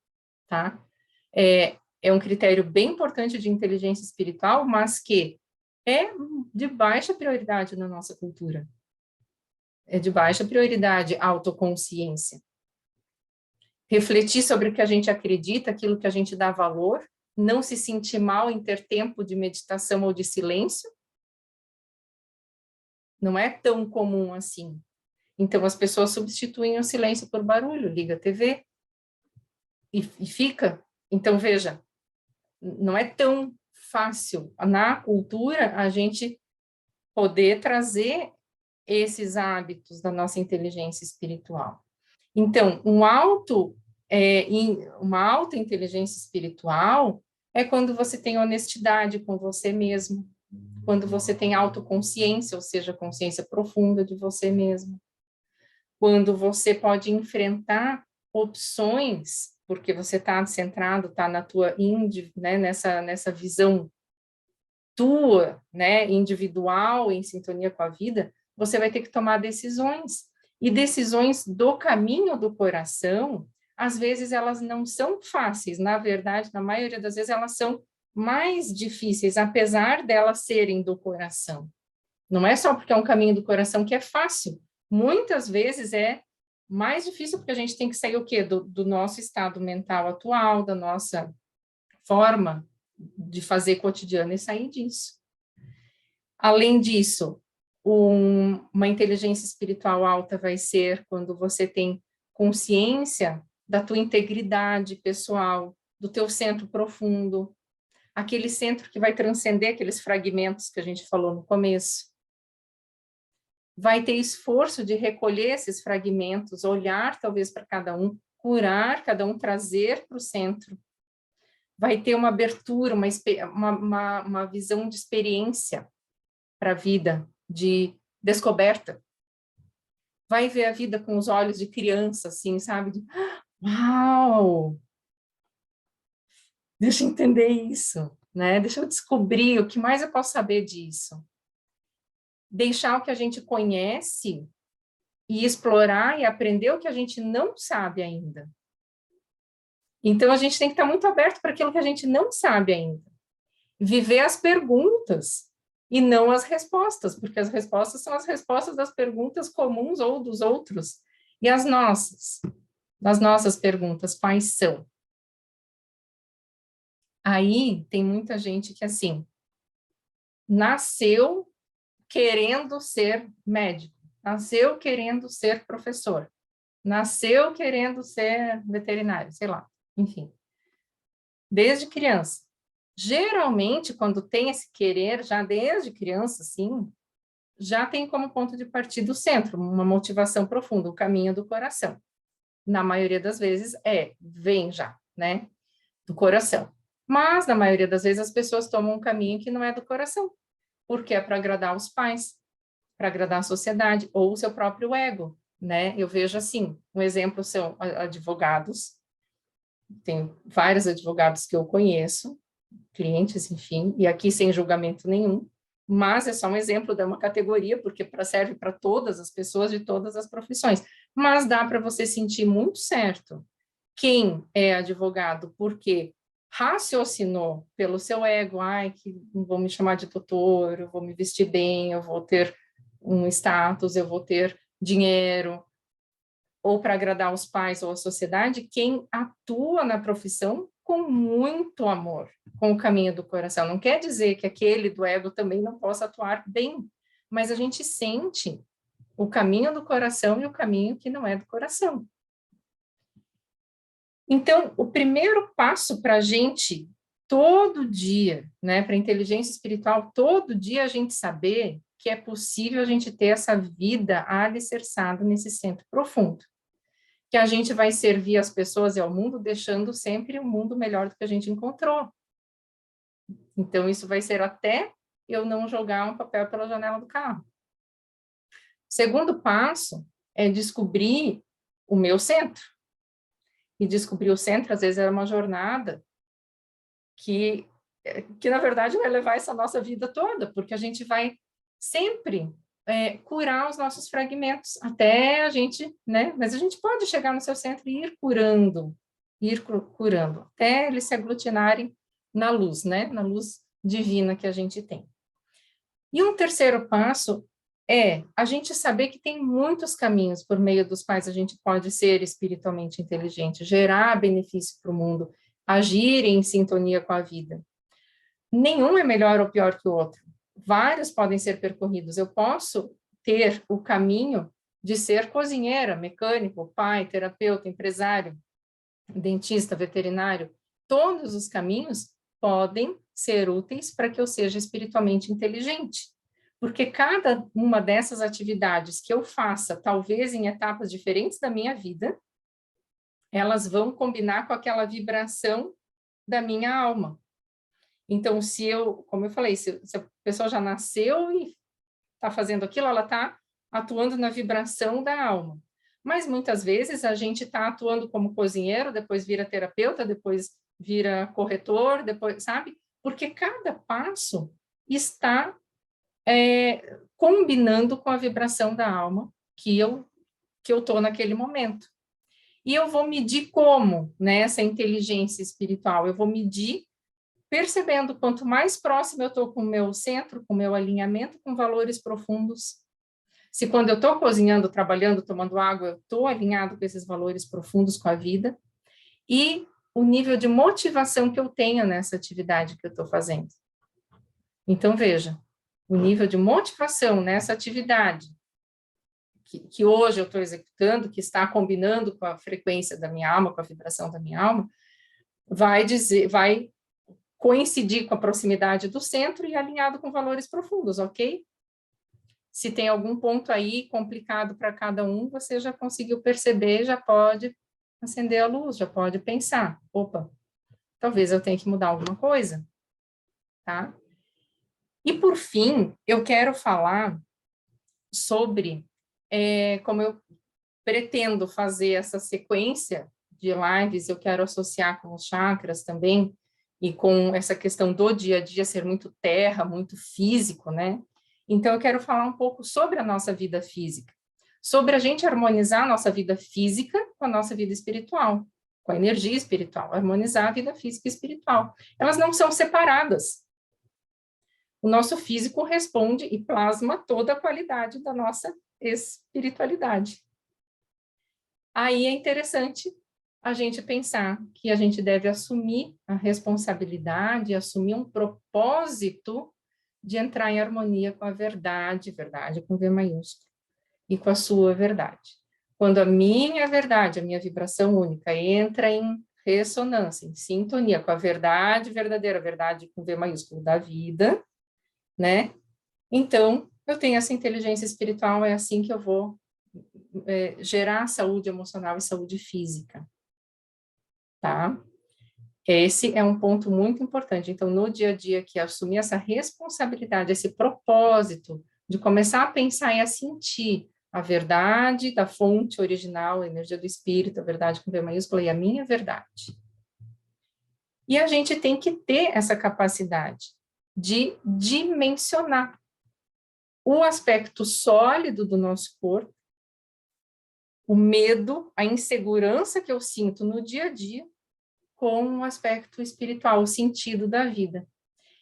tá? É um critério bem importante de inteligência espiritual, mas que é de baixa prioridade na nossa cultura. É de baixa prioridade a autoconsciência. Refletir sobre o que a gente acredita, aquilo que a gente dá valor, não se sentir mal em ter tempo de meditação ou de silêncio, não é tão comum assim. Então, as pessoas substituem o silêncio por barulho, liga a TV e fica. Então, veja, não é tão fácil na cultura a gente poder trazer esses hábitos da nossa inteligência espiritual. Então, uma alta inteligência espiritual é quando você tem honestidade com você mesmo, quando você tem autoconsciência, ou seja, consciência profunda de você mesmo, quando você pode enfrentar opções, porque você está centrado, está na tua né, nessa visão tua, né, individual, em sintonia com a vida, você vai ter que tomar decisões. E decisões do caminho do coração, às vezes elas não são fáceis, na verdade, na maioria das vezes elas são mais difíceis, apesar delas serem do coração. Não é só porque é um caminho do coração que é fácil. Muitas vezes é mais difícil porque a gente tem que sair o quê? Do nosso estado mental atual, da nossa forma de fazer cotidiano e sair disso. Além disso, uma inteligência espiritual alta vai ser quando você tem consciência da tua integridade pessoal, do teu centro profundo, aquele centro que vai transcender aqueles fragmentos que a gente falou no começo. Vai ter esforço de recolher esses fragmentos, olhar talvez para cada um, curar cada um, trazer para o centro. Vai ter uma abertura, uma visão de experiência para a vida, de descoberta. Vai ver a vida com os olhos de criança, assim, sabe? Uau! Deixa eu entender isso, né? Deixa eu descobrir o que mais eu posso saber disso. Deixar o que a gente conhece e explorar e aprender o que a gente não sabe ainda. Então, a gente tem que estar muito aberto para aquilo que a gente não sabe ainda. Viver as perguntas e não as respostas, porque as respostas são as respostas das perguntas comuns ou dos outros. E as nossas perguntas, quais são? Aí tem muita gente que, assim, nasceu querendo ser médico, nasceu querendo ser professor, nasceu querendo ser veterinário, sei lá, enfim. Desde criança. Geralmente, quando tem esse querer, já desde criança, assim, já tem como ponto de partida o centro, uma motivação profunda, o caminho do coração. Na maioria das vezes, vem já, né, do coração. Mas, na maioria das vezes, as pessoas tomam um caminho que não é do coração, porque é para agradar os pais, para agradar a sociedade, ou o seu próprio ego, né? Eu vejo, assim, um exemplo são advogados, tem vários advogados que eu conheço, clientes, enfim, e aqui sem julgamento nenhum, mas é só um exemplo de uma categoria, porque serve para todas as pessoas de todas as profissões. Mas dá para você sentir muito certo quem é advogado, porque raciocinou pelo seu ego, que vou me chamar de doutor, eu vou me vestir bem, eu vou ter um status, eu vou ter dinheiro, ou para agradar os pais ou a sociedade, quem atua na profissão com muito amor, com o caminho do coração. Não quer dizer que aquele do ego também não possa atuar bem, mas a gente sente o caminho do coração e o caminho que não é do coração. Então, o primeiro passo para a gente, todo dia, né, para a inteligência espiritual, todo dia a gente saber que é possível a gente ter essa vida alicerçada nesse centro profundo. Que a gente vai servir as pessoas e ao mundo, deixando sempre um mundo melhor do que a gente encontrou. Então, isso vai ser até eu não jogar um papel pela janela do carro. O segundo passo é descobrir o meu centro. E descobrir o centro, às vezes, é uma jornada que na verdade, vai levar essa nossa vida toda, porque a gente vai sempre curar os nossos fragmentos, até a gente, né? Mas a gente pode chegar no seu centro e ir curando, até eles se aglutinarem na luz, né? Na luz divina que a gente tem. E um terceiro passo é a gente saber que tem muitos caminhos por meio dos quais a gente pode ser espiritualmente inteligente, gerar benefício para o mundo, agir em sintonia com a vida. Nenhum é melhor ou pior que o outro. Vários podem ser percorridos. Eu posso ter o caminho de ser cozinheira, mecânico, pai, terapeuta, empresário, dentista, veterinário. Todos os caminhos podem ser úteis para que eu seja espiritualmente inteligente. Porque cada uma dessas atividades que eu faça, talvez em etapas diferentes da minha vida, elas vão combinar com aquela vibração da minha alma. Então, se eu, como eu falei, se a pessoa já nasceu e está fazendo aquilo, ela está atuando na vibração da alma. Mas muitas vezes a gente está atuando como cozinheiro, depois vira terapeuta, depois vira corretor, depois, sabe? Porque cada passo está combinando com a vibração da alma que eu estou naquele momento. E eu vou medir como, né, essa inteligência espiritual? Eu vou medir percebendo quanto mais próximo eu estou com o meu centro, com o meu alinhamento com valores profundos. Se quando eu estou cozinhando, trabalhando, tomando água, eu estou alinhado com esses valores profundos com a vida. E o nível de motivação que eu tenho nessa atividade que eu estou fazendo. Então, veja, o nível de motivação nessa atividade que hoje eu estou executando, que está combinando com a frequência da minha alma, com a vibração da minha alma, vai coincidir com a proximidade do centro e alinhado com valores profundos, ok? Se tem algum ponto aí complicado para cada um, você já conseguiu perceber, já pode acender a luz, já pode pensar, opa, talvez eu tenha que mudar alguma coisa, tá? E por fim, eu quero falar sobre como eu pretendo fazer essa sequência de lives, eu quero associar com os chakras também, e com essa questão do dia a dia ser muito terra, muito físico, né? Então, eu quero falar um pouco sobre a nossa vida física, sobre a gente harmonizar a nossa vida física com a nossa vida espiritual, com a energia espiritual, harmonizar a vida física e espiritual. Elas não são separadas. O nosso físico responde e plasma toda a qualidade da nossa espiritualidade. Aí é interessante a gente pensar que a gente deve assumir a responsabilidade, assumir um propósito de entrar em harmonia com a verdade, verdade com V maiúsculo, e com a sua verdade. Quando a minha verdade, a minha vibração única, entra em ressonância, em sintonia com a verdade verdadeira, a verdade com V maiúsculo da vida, né? Então, eu tenho essa inteligência espiritual, é assim que eu vou gerar saúde emocional e saúde física, tá? Esse é um ponto muito importante. Então, no dia a dia, que assumir essa responsabilidade, esse propósito de começar a pensar e a sentir a verdade da fonte original, a energia do espírito, a verdade com V maiúscula e a minha verdade. E a gente tem que ter essa capacidade de dimensionar o aspecto sólido do nosso corpo, o medo, a insegurança que eu sinto no dia a dia, com o aspecto espiritual, o sentido da vida.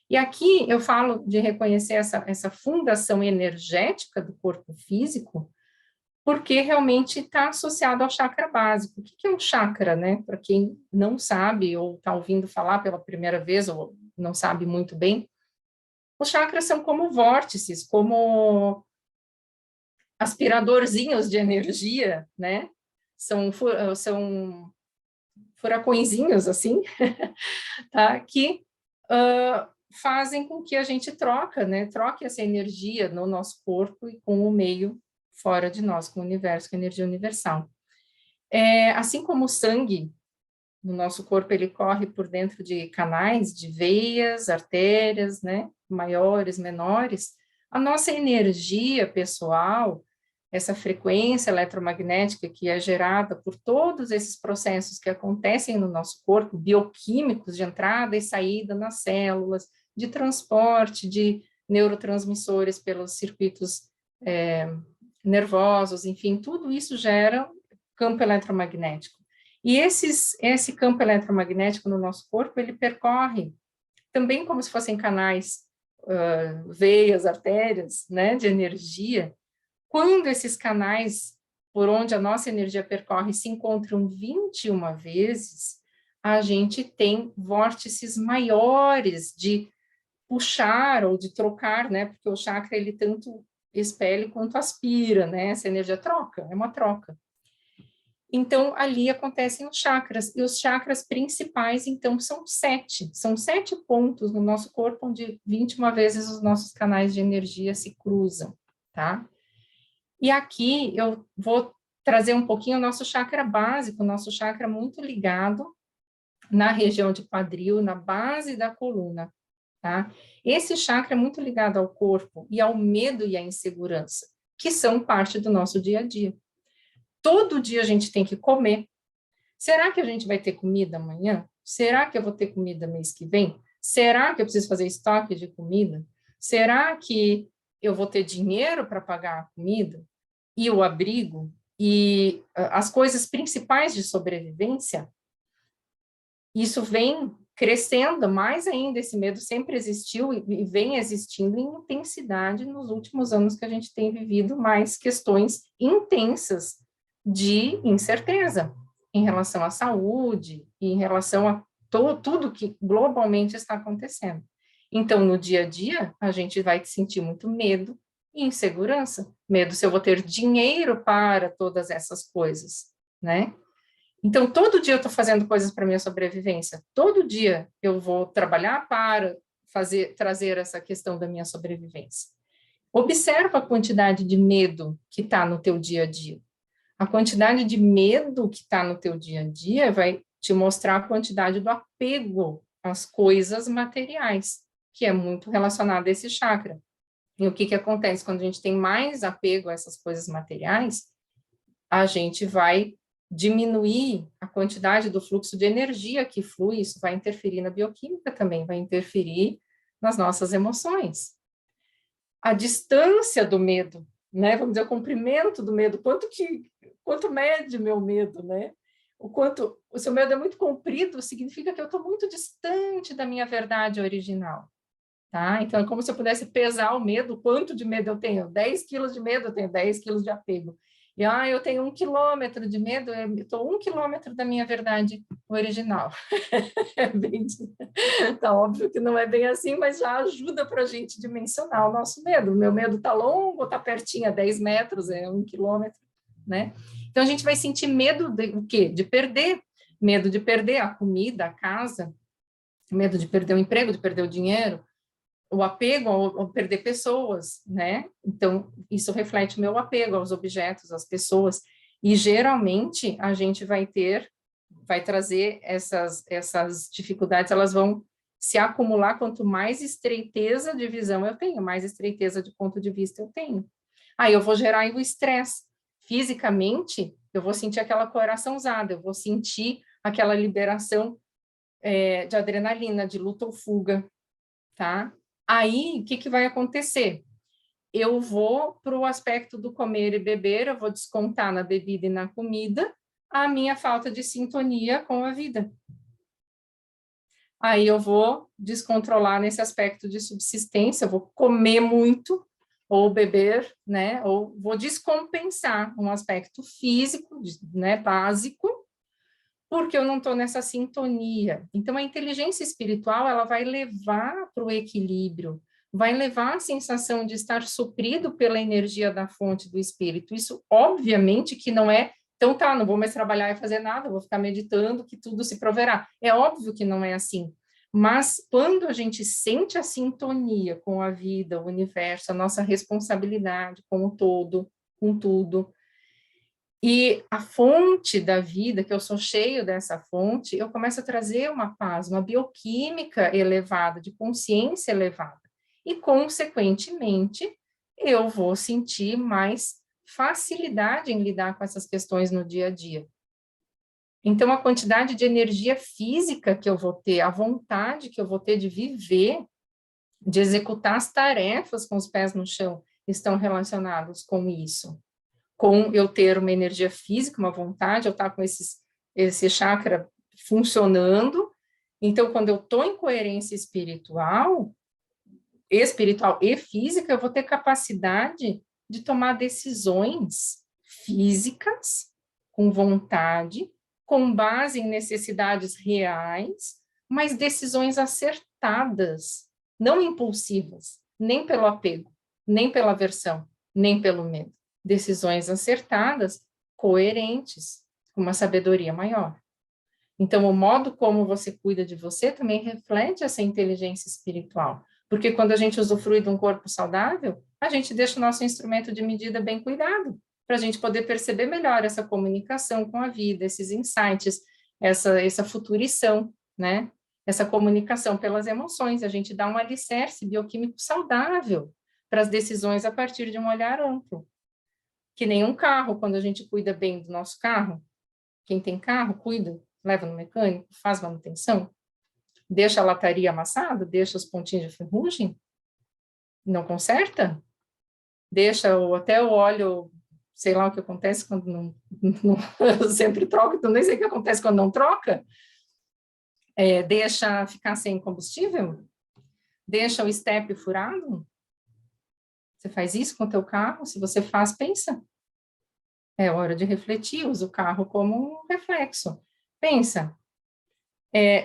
E aqui eu falo de reconhecer essa fundação energética do corpo físico, porque realmente está associado ao chakra básico. O que é um chakra, né? Para quem não sabe, ou está ouvindo falar pela primeira vez, ou não sabe muito bem, os chakras são como vórtices, como aspiradorzinhos de energia, né? São furacõezinhos, assim, tá? Que fazem com que a gente troque essa energia no nosso corpo e com o meio fora de nós, com o universo, com a energia universal. Assim como o sangue no nosso corpo, ele corre por dentro de canais, de veias, artérias, né? Maiores, menores, a nossa energia pessoal, essa frequência eletromagnética que é gerada por todos esses processos que acontecem no nosso corpo, bioquímicos de entrada e saída nas células, de transporte de neurotransmissores pelos circuitos nervosos, enfim, tudo isso gera campo eletromagnético. E esse campo eletromagnético no nosso corpo, ele percorre também como se fossem canais veias, artérias, né, de energia, quando esses canais por onde a nossa energia percorre se encontram 21 vezes, a gente tem vórtices maiores de puxar ou de trocar, né? Porque o chakra, ele tanto expele quanto aspira, né? Essa energia troca, é uma troca. Então, ali acontecem os chakras, e os chakras principais, então, são 7. São 7 pontos no nosso corpo, onde 21 vezes os nossos canais de energia se cruzam, tá? E aqui eu vou trazer um pouquinho o nosso chakra básico, o nosso chakra muito ligado na região de quadril, na base da coluna, tá? Esse chakra é muito ligado ao corpo e ao medo e à insegurança, que são parte do nosso dia a dia. Todo dia a gente tem que comer. Será que a gente vai ter comida amanhã? Será que eu vou ter comida mês que vem? Será que eu preciso fazer estoque de comida? Será que eu vou ter dinheiro para pagar a comida e o abrigo e as coisas principais de sobrevivência? Isso vem crescendo mais ainda, esse medo sempre existiu e vem existindo em intensidade nos últimos anos que a gente tem vivido mais questões intensas de incerteza em relação à saúde e em relação a tudo que globalmente está acontecendo. Então, no dia a dia, a gente vai sentir muito medo e insegurança. Medo se eu vou ter dinheiro para todas essas coisas, né? Então, todo dia eu estou fazendo coisas para minha sobrevivência. Todo dia eu vou trabalhar para trazer essa questão da minha sobrevivência. Observa a quantidade de medo que está no teu dia a dia. A quantidade de medo que está no teu dia a dia vai te mostrar a quantidade do apego às coisas materiais, que é muito relacionado a esse chakra. E o que acontece quando a gente tem mais apego a essas coisas materiais? A gente vai diminuir a quantidade do fluxo de energia que flui, isso vai interferir na bioquímica também, vai interferir nas nossas emoções. A distância do medo, né? Vamos dizer, o comprimento do medo, quanto mede meu medo, né? O seu medo é muito comprido, significa que eu estou muito distante da minha verdade original, tá? Então, é como se eu pudesse pesar o medo, quanto de medo eu tenho? 10 quilos de medo, eu tenho 10 quilos de apego. E, eu tenho 1 quilômetro de medo, eu estou 1 quilômetro da minha verdade original. É bem... Tá óbvio que não é bem assim, mas já ajuda para a gente dimensionar o nosso medo. O meu medo está longo, está pertinho, a 10 metros, é 1 quilômetro, né? Então, a gente vai sentir medo de o quê? De perder. Medo de perder a comida, a casa, medo de perder o emprego, de perder o dinheiro, o apego ao perder pessoas, né? Então, isso reflete o meu apego aos objetos, às pessoas, e geralmente a gente vai trazer essas dificuldades, elas vão se acumular quanto mais estreiteza de visão eu tenho, mais estreiteza de ponto de vista eu tenho. Aí eu vou gerar o estresse. Fisicamente, eu vou sentir aquela coraçãozada, eu vou sentir aquela liberação de adrenalina, de luta ou fuga, tá? Aí, o que vai acontecer? Eu vou para o aspecto do comer e beber, eu vou descontar na bebida e na comida a minha falta de sintonia com a vida. Aí eu vou descontrolar nesse aspecto de subsistência, eu vou comer muito ou beber, né? Ou vou descompensar um aspecto físico, né, básico, porque eu não estou nessa sintonia. Então, a inteligência espiritual, ela vai levar para o equilíbrio, vai levar a sensação de estar suprido pela energia da fonte do espírito. Isso, obviamente, que não é, então tá, não vou mais trabalhar e fazer nada, vou ficar meditando que tudo se proverá. É óbvio que não é assim. Mas, quando a gente sente a sintonia com a vida, o universo, a nossa responsabilidade com o todo, com tudo, e a fonte da vida, que eu sou cheio dessa fonte, eu começo a trazer uma paz, uma bioquímica elevada, de consciência elevada. E, consequentemente, eu vou sentir mais facilidade em lidar com essas questões no dia a dia. Então, a quantidade de energia física que eu vou ter, a vontade que eu vou ter de viver, de executar as tarefas com os pés no chão, estão relacionados com isso. Com eu ter uma energia física, uma vontade, eu estar com esse chakra funcionando. Então, quando eu estou em coerência espiritual, espiritual e física, eu vou ter capacidade de tomar decisões físicas, com vontade, com base em necessidades reais, mas decisões acertadas, não impulsivas, nem pelo apego, nem pela aversão, nem pelo medo. Decisões acertadas, coerentes, com uma sabedoria maior. Então, o modo como você cuida de você também reflete essa inteligência espiritual. Porque quando a gente usufrui de um corpo saudável, a gente deixa o nosso instrumento de medida bem cuidado, para a gente poder perceber melhor essa comunicação com a vida, esses insights, essa futurição, né? Essa comunicação pelas emoções. A gente dá um alicerce bioquímico saudável para as decisões a partir de um olhar amplo. Que nem um carro, quando a gente cuida bem do nosso carro, quem tem carro, cuida, leva no mecânico, faz manutenção, deixa a lataria amassada, deixa os pontinhos de ferrugem, não conserta, deixa até o óleo, sei lá o que acontece quando eu sempre troco, então nem sei o que acontece quando não troca, deixa ficar sem combustível, deixa o estepe furado, você faz isso com o teu carro, se você faz, pensa, é hora de refletir, usa o carro como um reflexo, pensa,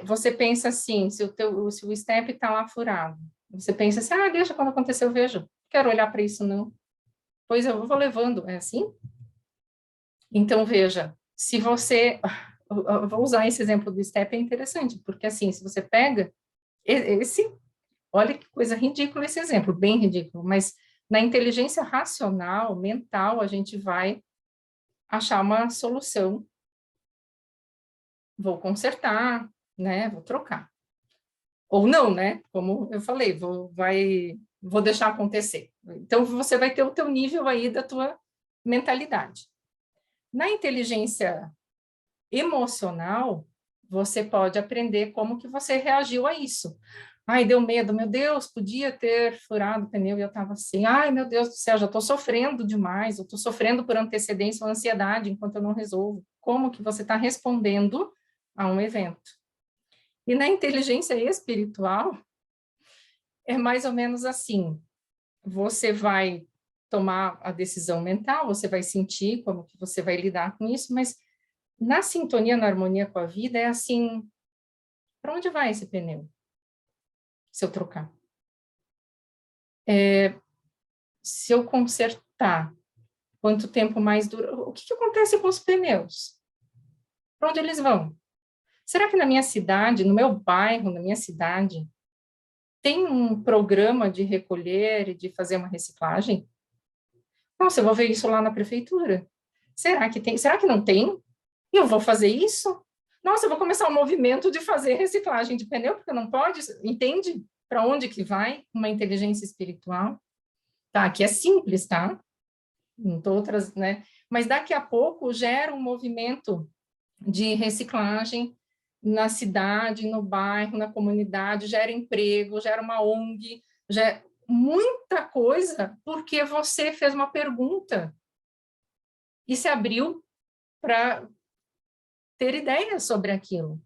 você pensa assim, se o step está lá furado, você pensa assim, deixa quando acontecer eu vejo, quero olhar para isso não, pois eu vou levando, é assim? Então, veja, se você, eu vou usar esse exemplo do step, é interessante, porque assim, se você pega olha que coisa ridícula esse exemplo, bem ridículo, mas na inteligência racional, mental, a gente vai achar uma solução, vou consertar, né, vou trocar. Ou não, né? Como eu falei, vou deixar acontecer. Então, você vai ter o teu nível aí da tua mentalidade. Na inteligência emocional, você pode aprender como que você reagiu a isso. Ai, deu medo, meu Deus, podia ter furado o pneu e eu estava assim, ai, meu Deus do céu, já estou sofrendo demais, eu estou sofrendo por antecedência ou ansiedade enquanto eu não resolvo. Como que você está respondendo a um evento? E na inteligência espiritual, é mais ou menos assim, você vai tomar a decisão mental, você vai sentir como que você vai lidar com isso, mas na sintonia, na harmonia com a vida, é assim, para onde vai esse pneu? Se eu trocar? Se eu consertar, quanto tempo mais dura? O que acontece com os pneus? Para onde eles vão? Será que na minha cidade, no meu bairro, na minha cidade, tem um programa de recolher e de fazer uma reciclagem? Nossa, eu vou ver isso lá na prefeitura. Será que tem? Será que não tem? E eu vou fazer isso? Nossa, eu vou começar um movimento de fazer reciclagem de pneu, porque não pode, entende? Para onde que vai uma inteligência espiritual? Tá, aqui é simples, tá? Não tô outras, né? Mas daqui a pouco gera um movimento de reciclagem na cidade, no bairro, na comunidade, gera emprego, gera uma ONG, gera muita coisa, porque você fez uma pergunta e se abriu para ter ideias sobre aquilo.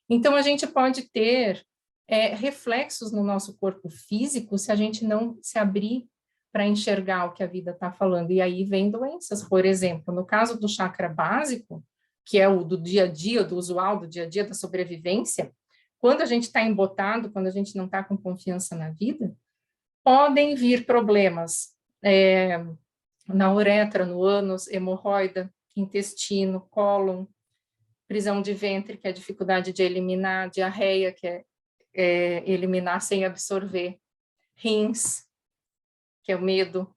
Então, a gente pode ter reflexos no nosso corpo físico se a gente não se abrir para enxergar o que a vida está falando. E aí vem doenças, por exemplo, no caso do chakra básico, que é o do dia a dia, do usual, do dia a dia, da sobrevivência, quando a gente está embotado, quando a gente não está com confiança na vida, podem vir problemas na uretra, no ânus, hemorroida, intestino, cólon, prisão de ventre, que é a dificuldade de eliminar, diarreia, que é eliminar sem absorver, rins, que é o medo.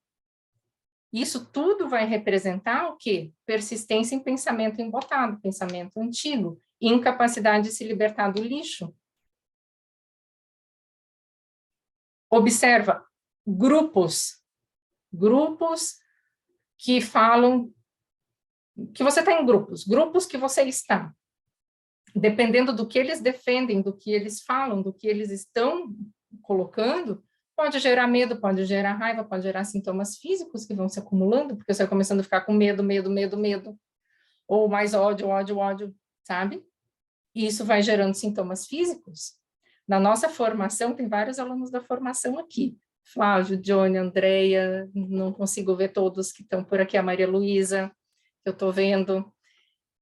Isso tudo vai representar o quê? Persistência em pensamento embotado, pensamento antigo, incapacidade de se libertar do lixo. Observa grupos que falam que você está em grupos que você está. Dependendo do que eles defendem, do que eles falam, do que eles estão colocando, pode gerar medo, pode gerar raiva, pode gerar sintomas físicos que vão se acumulando, porque você vai começando a ficar com medo, ou mais ódio, sabe? E isso vai gerando sintomas físicos. Na nossa formação, tem vários alunos da formação aqui. Flávio, Johnny, Andréia, não consigo ver todos que estão por aqui, a Maria Luísa, que eu estou vendo.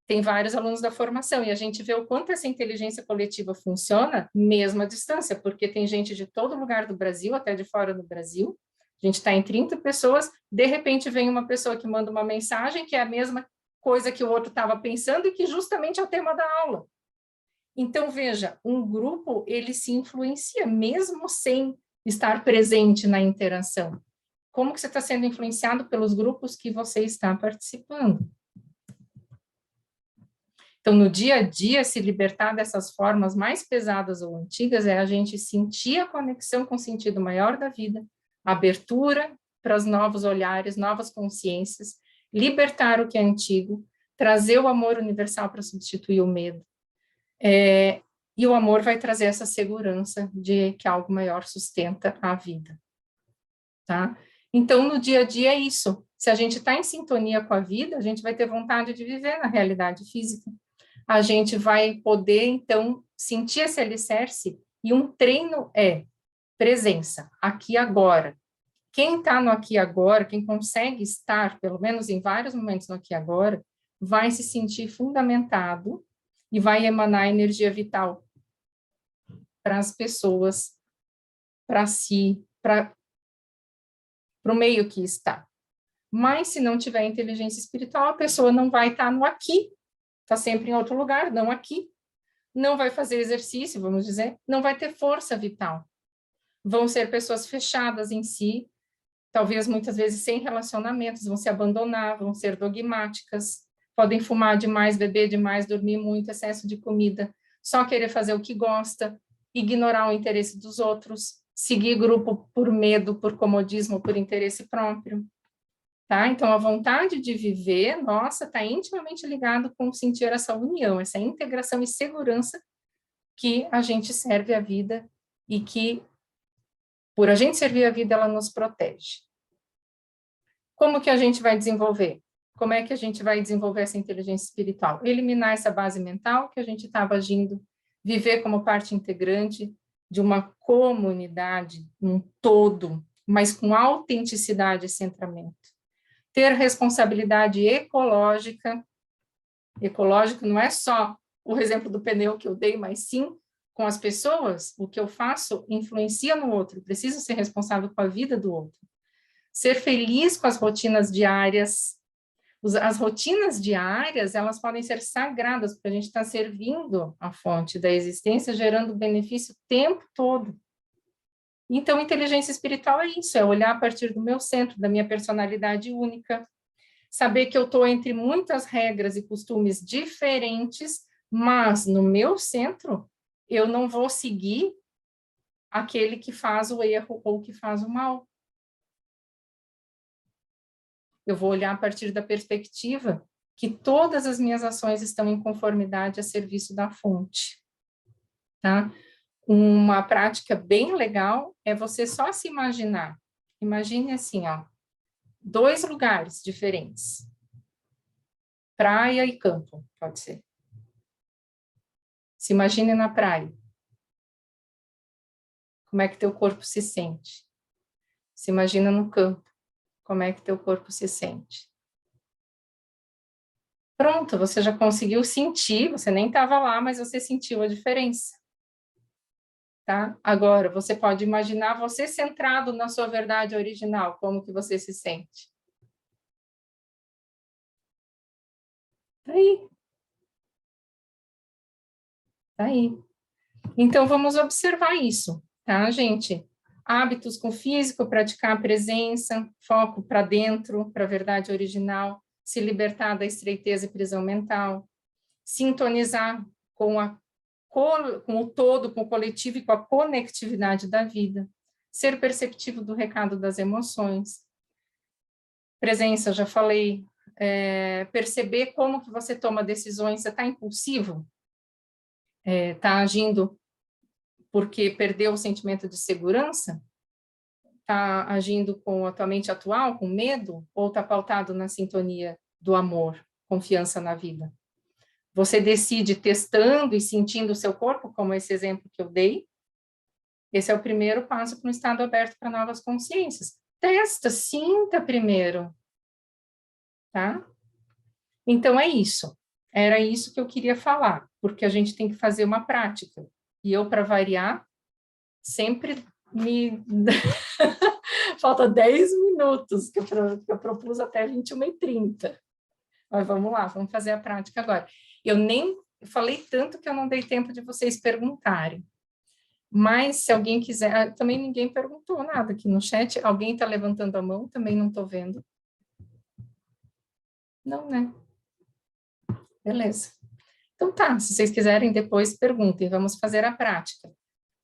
Tem vários alunos da formação, e a gente vê o quanto essa inteligência coletiva funciona, mesmo à distância, porque tem gente de todo lugar do Brasil, até de fora do Brasil. A gente está em 30 pessoas, de repente vem uma pessoa que manda uma mensagem que é a mesma coisa que o outro estava pensando e que justamente é o tema da aula. Então, veja, um grupo, ele se influencia, mesmo sem estar presente na interação. Como que você está sendo influenciado pelos grupos que você está participando? Então, no dia a dia, se libertar dessas formas mais pesadas ou antigas é a gente sentir a conexão com o sentido maior da vida, abertura para os novos olhares, novas consciências, libertar o que é antigo, trazer o amor universal para substituir o medo. E o amor vai trazer essa segurança de que algo maior sustenta a vida. Tá? Então, no dia a dia é isso. Se a gente está em sintonia com a vida, a gente vai ter vontade de viver na realidade física. A gente vai poder, então, sentir esse alicerce, e um treino é presença, aqui e agora. Quem está no aqui e agora, quem consegue estar, pelo menos em vários momentos no aqui e agora, vai se sentir fundamentado e vai emanar energia vital para as pessoas, para si, para o meio que está. Mas se não tiver inteligência espiritual, a pessoa não vai estar no aqui, está sempre em outro lugar, não aqui. Não vai fazer exercício, vamos dizer, não vai ter força vital. Vão ser pessoas fechadas em si, talvez muitas vezes sem relacionamentos, vão se abandonar, vão ser dogmáticas, podem fumar demais, beber demais, dormir muito, excesso de comida, só querer fazer o que gosta, ignorar o interesse dos outros, seguir grupo por medo, por comodismo, por interesse próprio. Tá? Então, a vontade de viver, nossa, está intimamente ligado com sentir essa união, essa integração e segurança que a gente serve a vida e que, por a gente servir a vida, ela nos protege. Como que a gente vai desenvolver? Como é que a gente vai desenvolver essa inteligência espiritual? Eliminar essa base mental que a gente estava agindo, viver como parte integrante de uma comunidade, um todo, mas com autenticidade e centramento. Ter responsabilidade ecológica. Ecológico não é só o exemplo do pneu que eu dei, mas sim com as pessoas, o que eu faço influencia no outro, preciso ser responsável com a vida do outro. Ser feliz com as rotinas diárias. As rotinas diárias, elas podem ser sagradas, porque a gente está servindo a fonte da existência, gerando benefício o tempo todo. Então, inteligência espiritual é isso, é olhar a partir do meu centro, da minha personalidade única, saber que eu estou entre muitas regras e costumes diferentes, mas no meu centro, eu não vou seguir aquele que faz o erro ou que faz o mal. Eu vou olhar a partir da perspectiva que todas as minhas ações estão em conformidade a serviço da fonte. Tá? Uma prática bem legal é você só se imaginar. Imagine assim, ó, 2 lugares diferentes. Praia e campo, pode ser. Se imagine na praia. Como é que teu corpo se sente? Se imagina no campo. Como é que teu corpo se sente? Pronto, você já conseguiu sentir, você nem estava lá, mas você sentiu a diferença. Tá? Agora, você pode imaginar você centrado na sua verdade original, como que você se sente? Tá aí. Tá aí. Então, vamos observar isso, tá, gente? Hábitos com físico, praticar a presença, foco para dentro, para a verdade original, se libertar da estreiteza e prisão mental, sintonizar com o todo, com o coletivo e com a conectividade da vida, ser perceptivo do recado das emoções. Presença, já falei, perceber como que você toma decisões, você está impulsivo? Está agindo porque perdeu o sentimento de segurança? Está agindo com a tua mente atual, com medo? Ou está pautado na sintonia do amor, confiança na vida? Você decide testando e sentindo o seu corpo, como esse exemplo que eu dei, Esse é o primeiro passo para um estado aberto para novas consciências. Testa, sinta primeiro, tá? Então, é isso. Era isso que eu queria falar, porque a gente tem que fazer uma prática. E eu, para variar, sempre me... Falta 10 minutos, que eu propus até 21h30. Mas vamos lá, vamos fazer a prática agora. Eu nem falei tanto que eu não dei tempo de vocês perguntarem. Mas, se alguém quiser... Também ninguém perguntou nada aqui no chat. Alguém está levantando a mão? Também não estou vendo. Não, né? Beleza. Então tá, se vocês quiserem depois perguntem, vamos fazer a prática.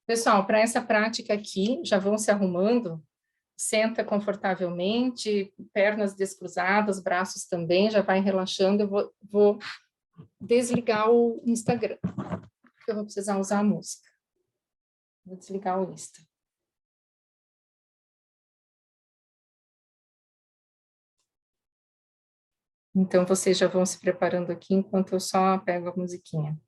Pessoal, para essa prática aqui, já vão se arrumando, senta confortavelmente, pernas descruzadas, braços também, já vai relaxando, eu vou desligar o Instagram, porque eu vou precisar usar a música. Vou desligar o Insta. Então, vocês já vão se preparando aqui, enquanto eu só pego a musiquinha.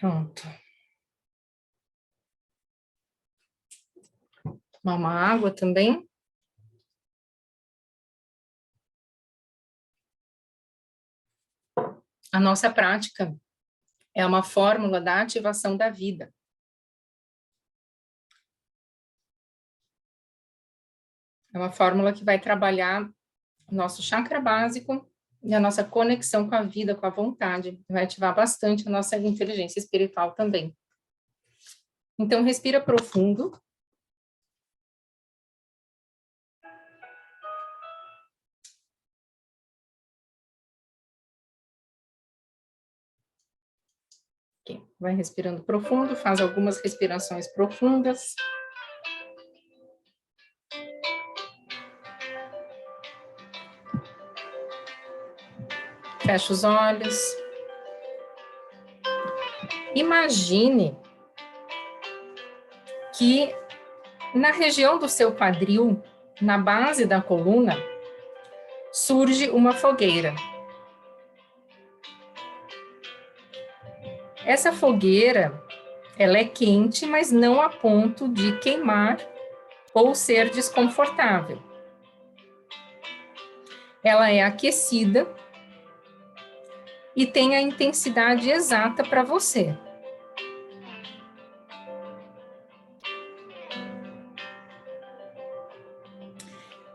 Pronto. Tomar uma água também. A nossa prática é uma fórmula da ativação da vida. É uma fórmula que vai trabalhar o nosso chakra básico e a nossa conexão com a vida, com a vontade. Vai ativar bastante a nossa inteligência espiritual também. Então, respira profundo. Okay. Vai respirando profundo, faz algumas respirações profundas. Fecha os olhos. Imagine que na região do seu quadril, na base da coluna, surge uma fogueira. Essa fogueira, ela é quente, mas não a ponto de queimar ou ser desconfortável. Ela é aquecida e tem a intensidade exata para você.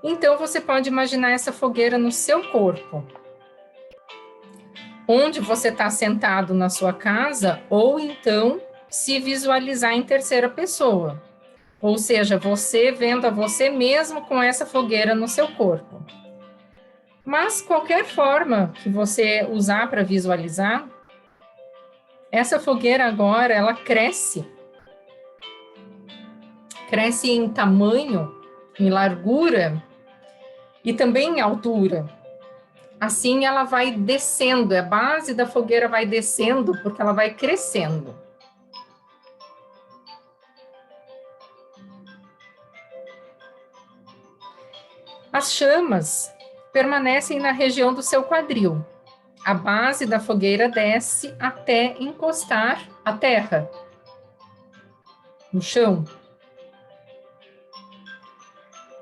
Então, você pode imaginar essa fogueira no seu corpo. Onde você está sentado na sua casa, ou então se visualizar em terceira pessoa. Ou seja, você vendo a você mesmo com essa fogueira no seu corpo. Mas qualquer forma que você usar para visualizar, essa fogueira agora, ela cresce. Cresce em tamanho, em largura e também em altura. Assim ela vai descendo, a base da fogueira vai descendo porque ela vai crescendo. As chamas permanecem na região do seu quadril. A base da fogueira desce até encostar a terra, no chão.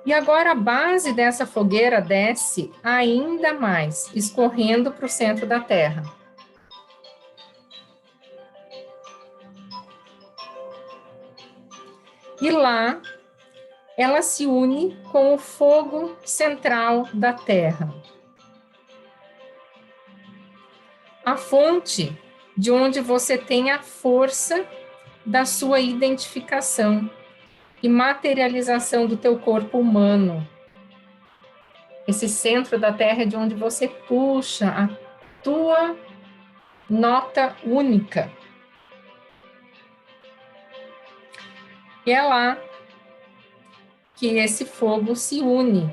E agora a base dessa fogueira desce ainda mais, escorrendo para o centro da terra. E lá, ela se une com o fogo central da terra. A fonte de onde você tem a força da sua identificação e materialização do teu corpo humano. Esse centro da Terra é de onde você puxa a tua nota única. E é lá que esse fogo se une.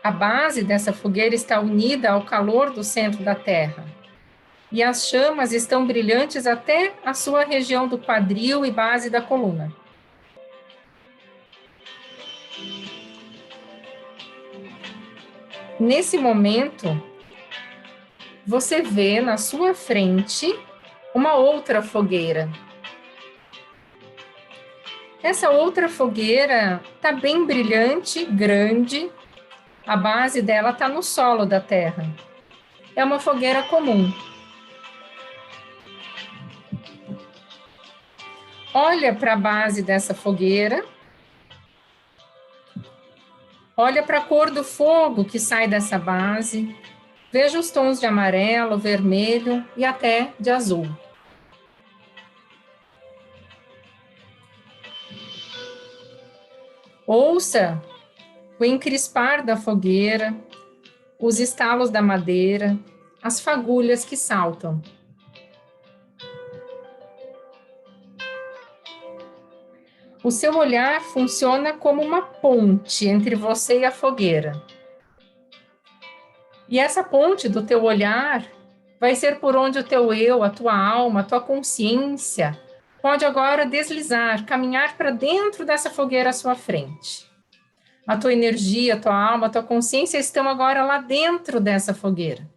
A base dessa fogueira está unida ao calor do centro da Terra. E as chamas estão brilhantes até a sua região do quadril e base da coluna. Nesse momento, você vê na sua frente uma outra fogueira. Essa outra fogueira está bem brilhante, grande, a base dela está no solo da terra. É uma fogueira comum. Olha para a base dessa fogueira, olha para a cor do fogo que sai dessa base, veja os tons de amarelo, vermelho e até de azul. Ouça o encrespar da fogueira, os estalos da madeira, as fagulhas que saltam. O seu olhar funciona como uma ponte entre você e a fogueira. E essa ponte do teu olhar vai ser por onde o teu eu, a tua alma, a tua consciência pode agora deslizar, caminhar para dentro dessa fogueira à sua frente. A tua energia, a tua alma, a tua consciência estão agora lá dentro dessa fogueira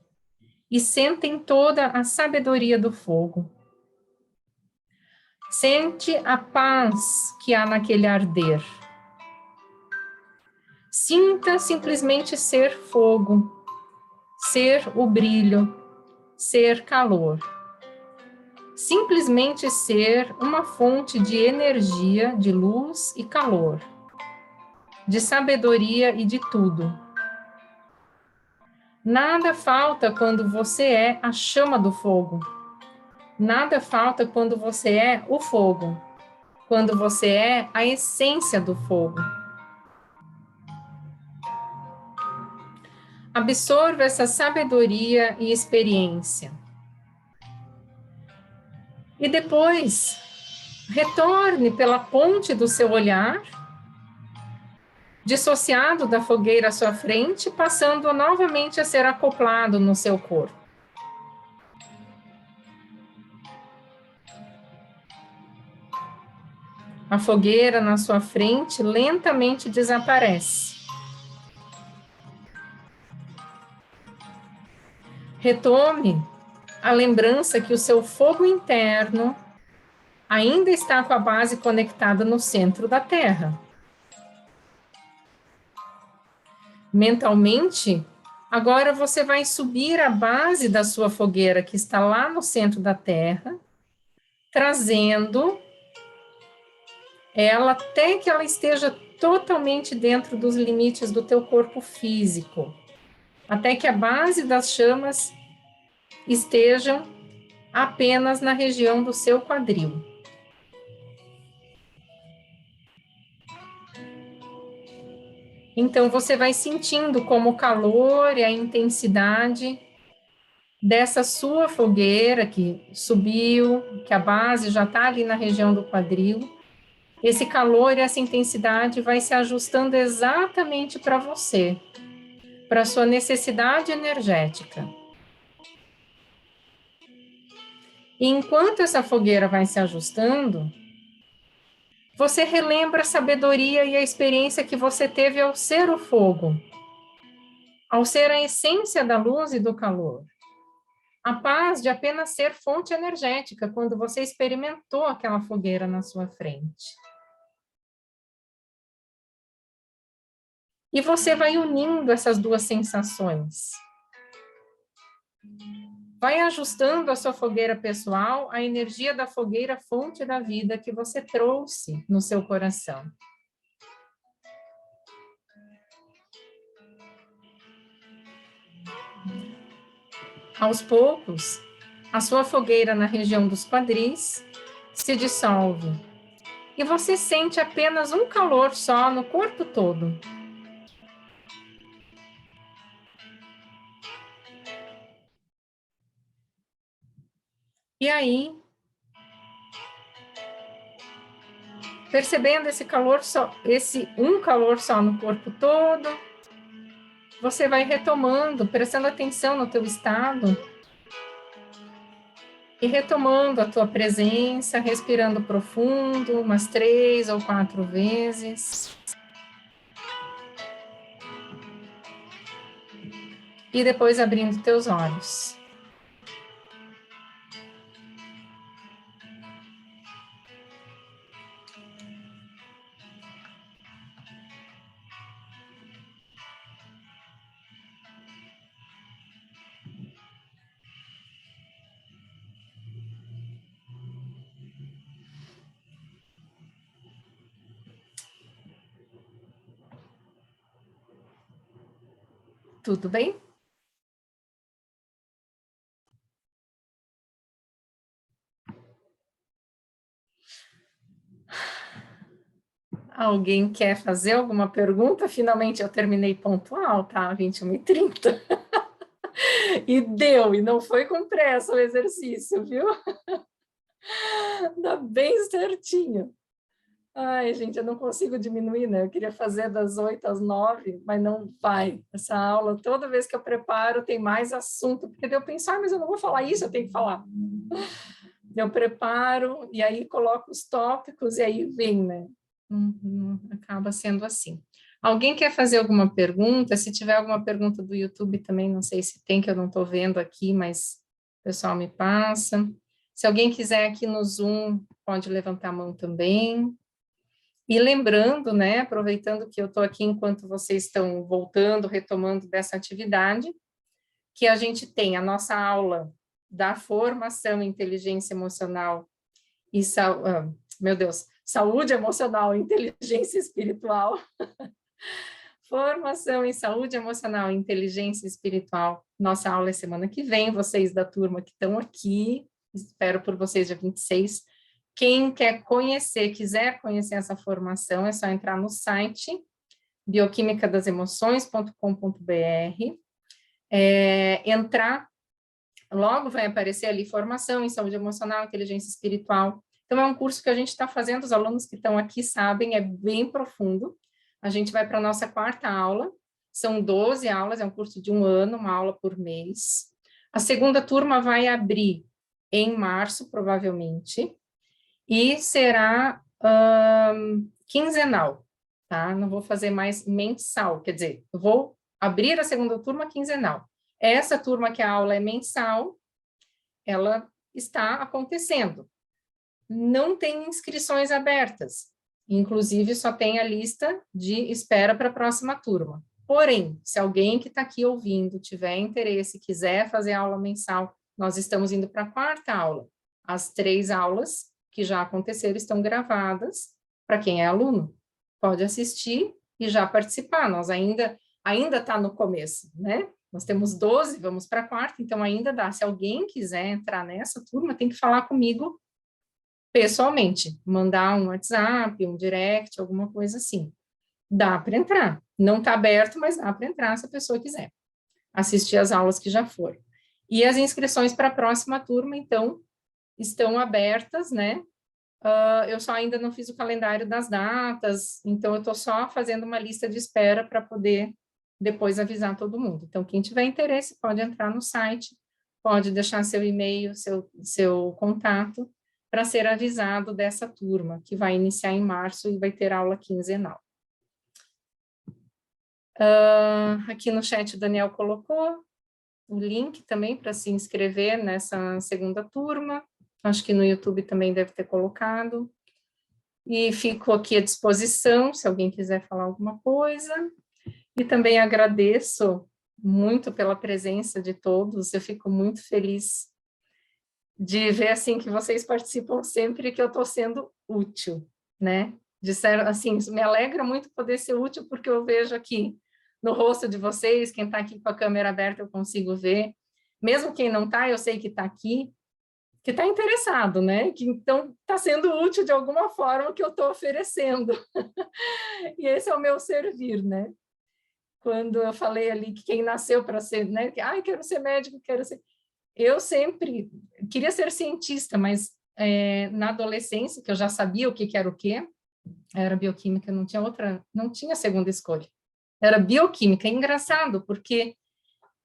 e sentem toda a sabedoria do fogo. Sente a paz que há naquele arder. Sinta simplesmente ser fogo, ser o brilho, ser calor. Simplesmente ser uma fonte de energia, de luz e calor, de sabedoria e de tudo. Nada falta quando você é a chama do fogo. Nada falta quando você é o fogo, quando você é a essência do fogo. Absorva essa sabedoria e experiência. E depois, retorne pela ponte do seu olhar, dissociado da fogueira à sua frente, passando novamente a ser acoplado no seu corpo. A fogueira na sua frente lentamente desaparece. Retome a lembrança que o seu fogo interno ainda está com a base conectada no centro da Terra. Mentalmente, agora você vai subir a base da sua fogueira que está lá no centro da Terra, trazendo ela até que ela esteja totalmente dentro dos limites do teu corpo físico, até que a base das chamas esteja apenas na região do seu quadril. Então você vai sentindo como o calor e a intensidade dessa sua fogueira que subiu, que a base já está ali na região do quadril, esse calor e essa intensidade vai se ajustando exatamente para você, para a sua necessidade energética. E enquanto essa fogueira vai se ajustando, você relembra a sabedoria e a experiência que você teve ao ser o fogo, ao ser a essência da luz e do calor. A paz de apenas ser fonte energética quando você experimentou aquela fogueira na sua frente. E você vai unindo essas duas sensações. Vai ajustando a sua fogueira pessoal à energia da fogueira fonte da vida que você trouxe no seu coração. Aos poucos, a sua fogueira na região dos quadris se dissolve e você sente apenas um calor só no corpo todo. E aí, percebendo esse calor só, esse um calor só no corpo todo, você vai retomando, prestando atenção no teu estado e retomando a tua presença, respirando profundo, umas 3 ou 4 vezes. E depois abrindo teus olhos. Tudo bem? Alguém quer fazer alguma pergunta? Finalmente eu terminei pontual, tá? 21h30. E deu, e não foi com pressa o exercício, viu? Dá bem certinho. Ai, gente, eu não consigo diminuir, né? Eu queria fazer das 8 às 9, mas não vai. Essa aula, toda vez que eu preparo, tem mais assunto, porque daí eu penso, mas eu não vou falar isso, eu tenho que falar. Eu preparo, e aí coloco os tópicos, e aí vem, né? Acaba sendo assim. Alguém quer fazer alguma pergunta? Se tiver alguma pergunta do YouTube também, não sei se tem, que eu não estou vendo aqui, mas o pessoal me passa. Se alguém quiser aqui no Zoom, pode levantar a mão também. E lembrando, né, aproveitando que eu estou aqui enquanto vocês estão voltando, retomando dessa atividade, que a gente tem a nossa aula da formação em inteligência emocional e meu Deus, saúde emocional e inteligência espiritual. Formação em saúde emocional e inteligência espiritual. Nossa aula é semana que vem, vocês da turma que estão aqui, espero por vocês dia 26. Quem quer conhecer, quiser conhecer essa formação, é só entrar no site bioquimicadasemoções.com.br, entrar, logo vai aparecer ali formação em saúde emocional, inteligência espiritual. Então, é um curso que a gente está fazendo, os alunos que estão aqui sabem, é bem profundo. A gente vai para a nossa 4ª aula, são 12 aulas, é um curso de 1 ano, uma aula por mês. A segunda turma vai abrir em março, provavelmente, e será quinzenal, tá? Não vou fazer mais mensal, quer dizer, eu vou abrir a segunda turma quinzenal. Essa turma que a aula é mensal, ela está acontecendo. Não tem inscrições abertas, inclusive só tem a lista de espera para a próxima turma. Porém, se alguém que está aqui ouvindo tiver interesse, quiser fazer aula mensal, nós estamos indo para a 4ª aula. As 3 aulas que já aconteceram estão gravadas para quem é aluno. Pode assistir e já participar. Nós ainda está no começo, né? Nós temos 12, vamos para a 4ª, então ainda dá. Se alguém quiser entrar nessa turma, tem que falar comigo pessoalmente, mandar um WhatsApp, um direct, alguma coisa assim. Dá para entrar. Não está aberto, mas dá para entrar se a pessoa quiser assistir as aulas que já foram. E as inscrições para a próxima turma, então, estão abertas, né? Eu só ainda não fiz o calendário das datas, então eu estou só fazendo uma lista de espera para poder depois avisar todo mundo. Então, quem tiver interesse pode entrar no site, pode deixar seu e-mail, seu contato, para ser avisado dessa turma, que vai iniciar em março e vai ter aula quinzenal. Aqui no chat o Daniel colocou o link também para se inscrever nessa segunda turma. Acho que no YouTube também deve ter colocado. E fico aqui à disposição, se alguém quiser falar alguma coisa. E também agradeço muito pela presença de todos, eu fico muito feliz de ver, assim, que vocês participam sempre, que eu estou sendo útil, né? Assim, me alegra muito poder ser útil, porque eu vejo aqui no rosto de vocês, quem está aqui com a câmera aberta eu consigo ver, mesmo quem não está, eu sei que está aqui, que está interessado, né? Que então está sendo útil de alguma forma o que eu estou oferecendo. E esse é o meu servir, né? Quando eu falei ali que quem nasceu para ser, né? Ai, quero ser médico, quero ser... Eu sempre queria ser cientista, mas na adolescência, que eu já sabia o que era o quê, era bioquímica, não tinha outra, não tinha segunda escolha. Era bioquímica. É engraçado, porque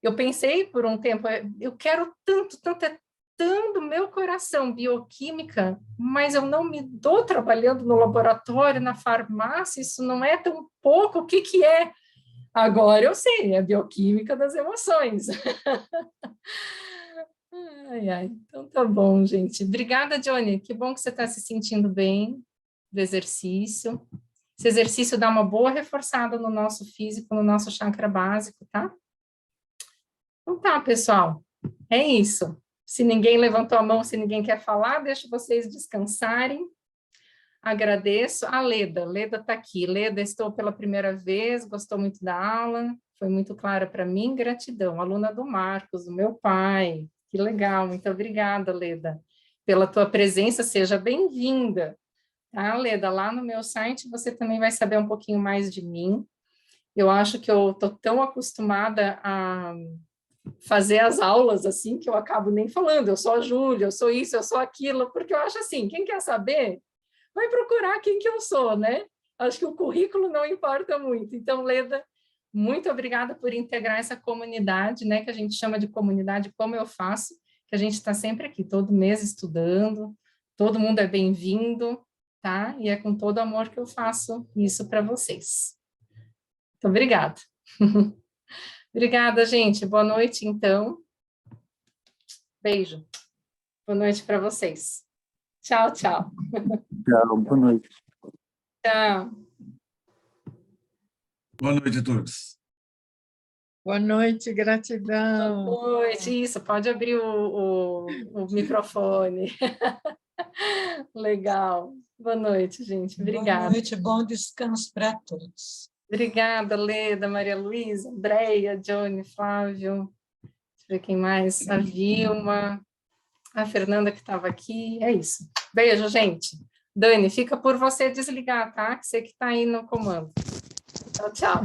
eu pensei por um tempo, eu quero tanto, tanto, é tão do meu coração bioquímica, mas eu não me dou trabalhando no laboratório, na farmácia, isso não é tão pouco, o que que é? Agora eu sei, é bioquímica das emoções. Ai, ai, então tá bom, gente. Obrigada, Johnny, que bom que você está se sentindo bem do exercício. Esse exercício dá uma boa reforçada no nosso físico, no nosso chakra básico, tá? Então tá, pessoal, é isso. Se ninguém levantou a mão, se ninguém quer falar, deixo vocês descansarem. Agradeço. A Leda está aqui. Leda, estou pela primeira vez, gostou muito da aula, foi muito clara para mim, gratidão. Aluna do Marcos, do meu pai. Que legal, muito obrigada, Leda, pela tua presença, seja bem-vinda. Tá, Leda, lá no meu site você também vai saber um pouquinho mais de mim. Eu acho que eu estou tão acostumada a fazer as aulas assim que eu acabo nem falando, eu sou a Júlia, eu sou isso, eu sou aquilo, porque eu acho assim, quem quer saber, vai procurar quem que eu sou, né? Acho que o currículo não importa muito. Então, Leda, muito obrigada por integrar essa comunidade, né, que a gente chama de comunidade Como Eu Faço, que a gente está sempre aqui, todo mês estudando, todo mundo é bem-vindo, tá? E é com todo amor que eu faço isso para vocês. Muito obrigada. Obrigada, gente. Boa noite, então. Beijo. Boa noite para vocês. Tchau, tchau. Tchau, boa noite. Tchau. Boa noite a todos. Boa noite, gratidão. Boa noite. Isso, pode abrir o microfone. Legal. Boa noite, gente. Obrigada. Boa noite, bom descanso para todos. Obrigada, Leda, Maria Luísa, Andréia, Johnny, Flávio. Deixa eu ver quem mais. A Vilma, a Fernanda que estava aqui. É isso. Beijo, gente. Dani, fica por você desligar, tá? Que você que está aí no comando. Tchau, tchau.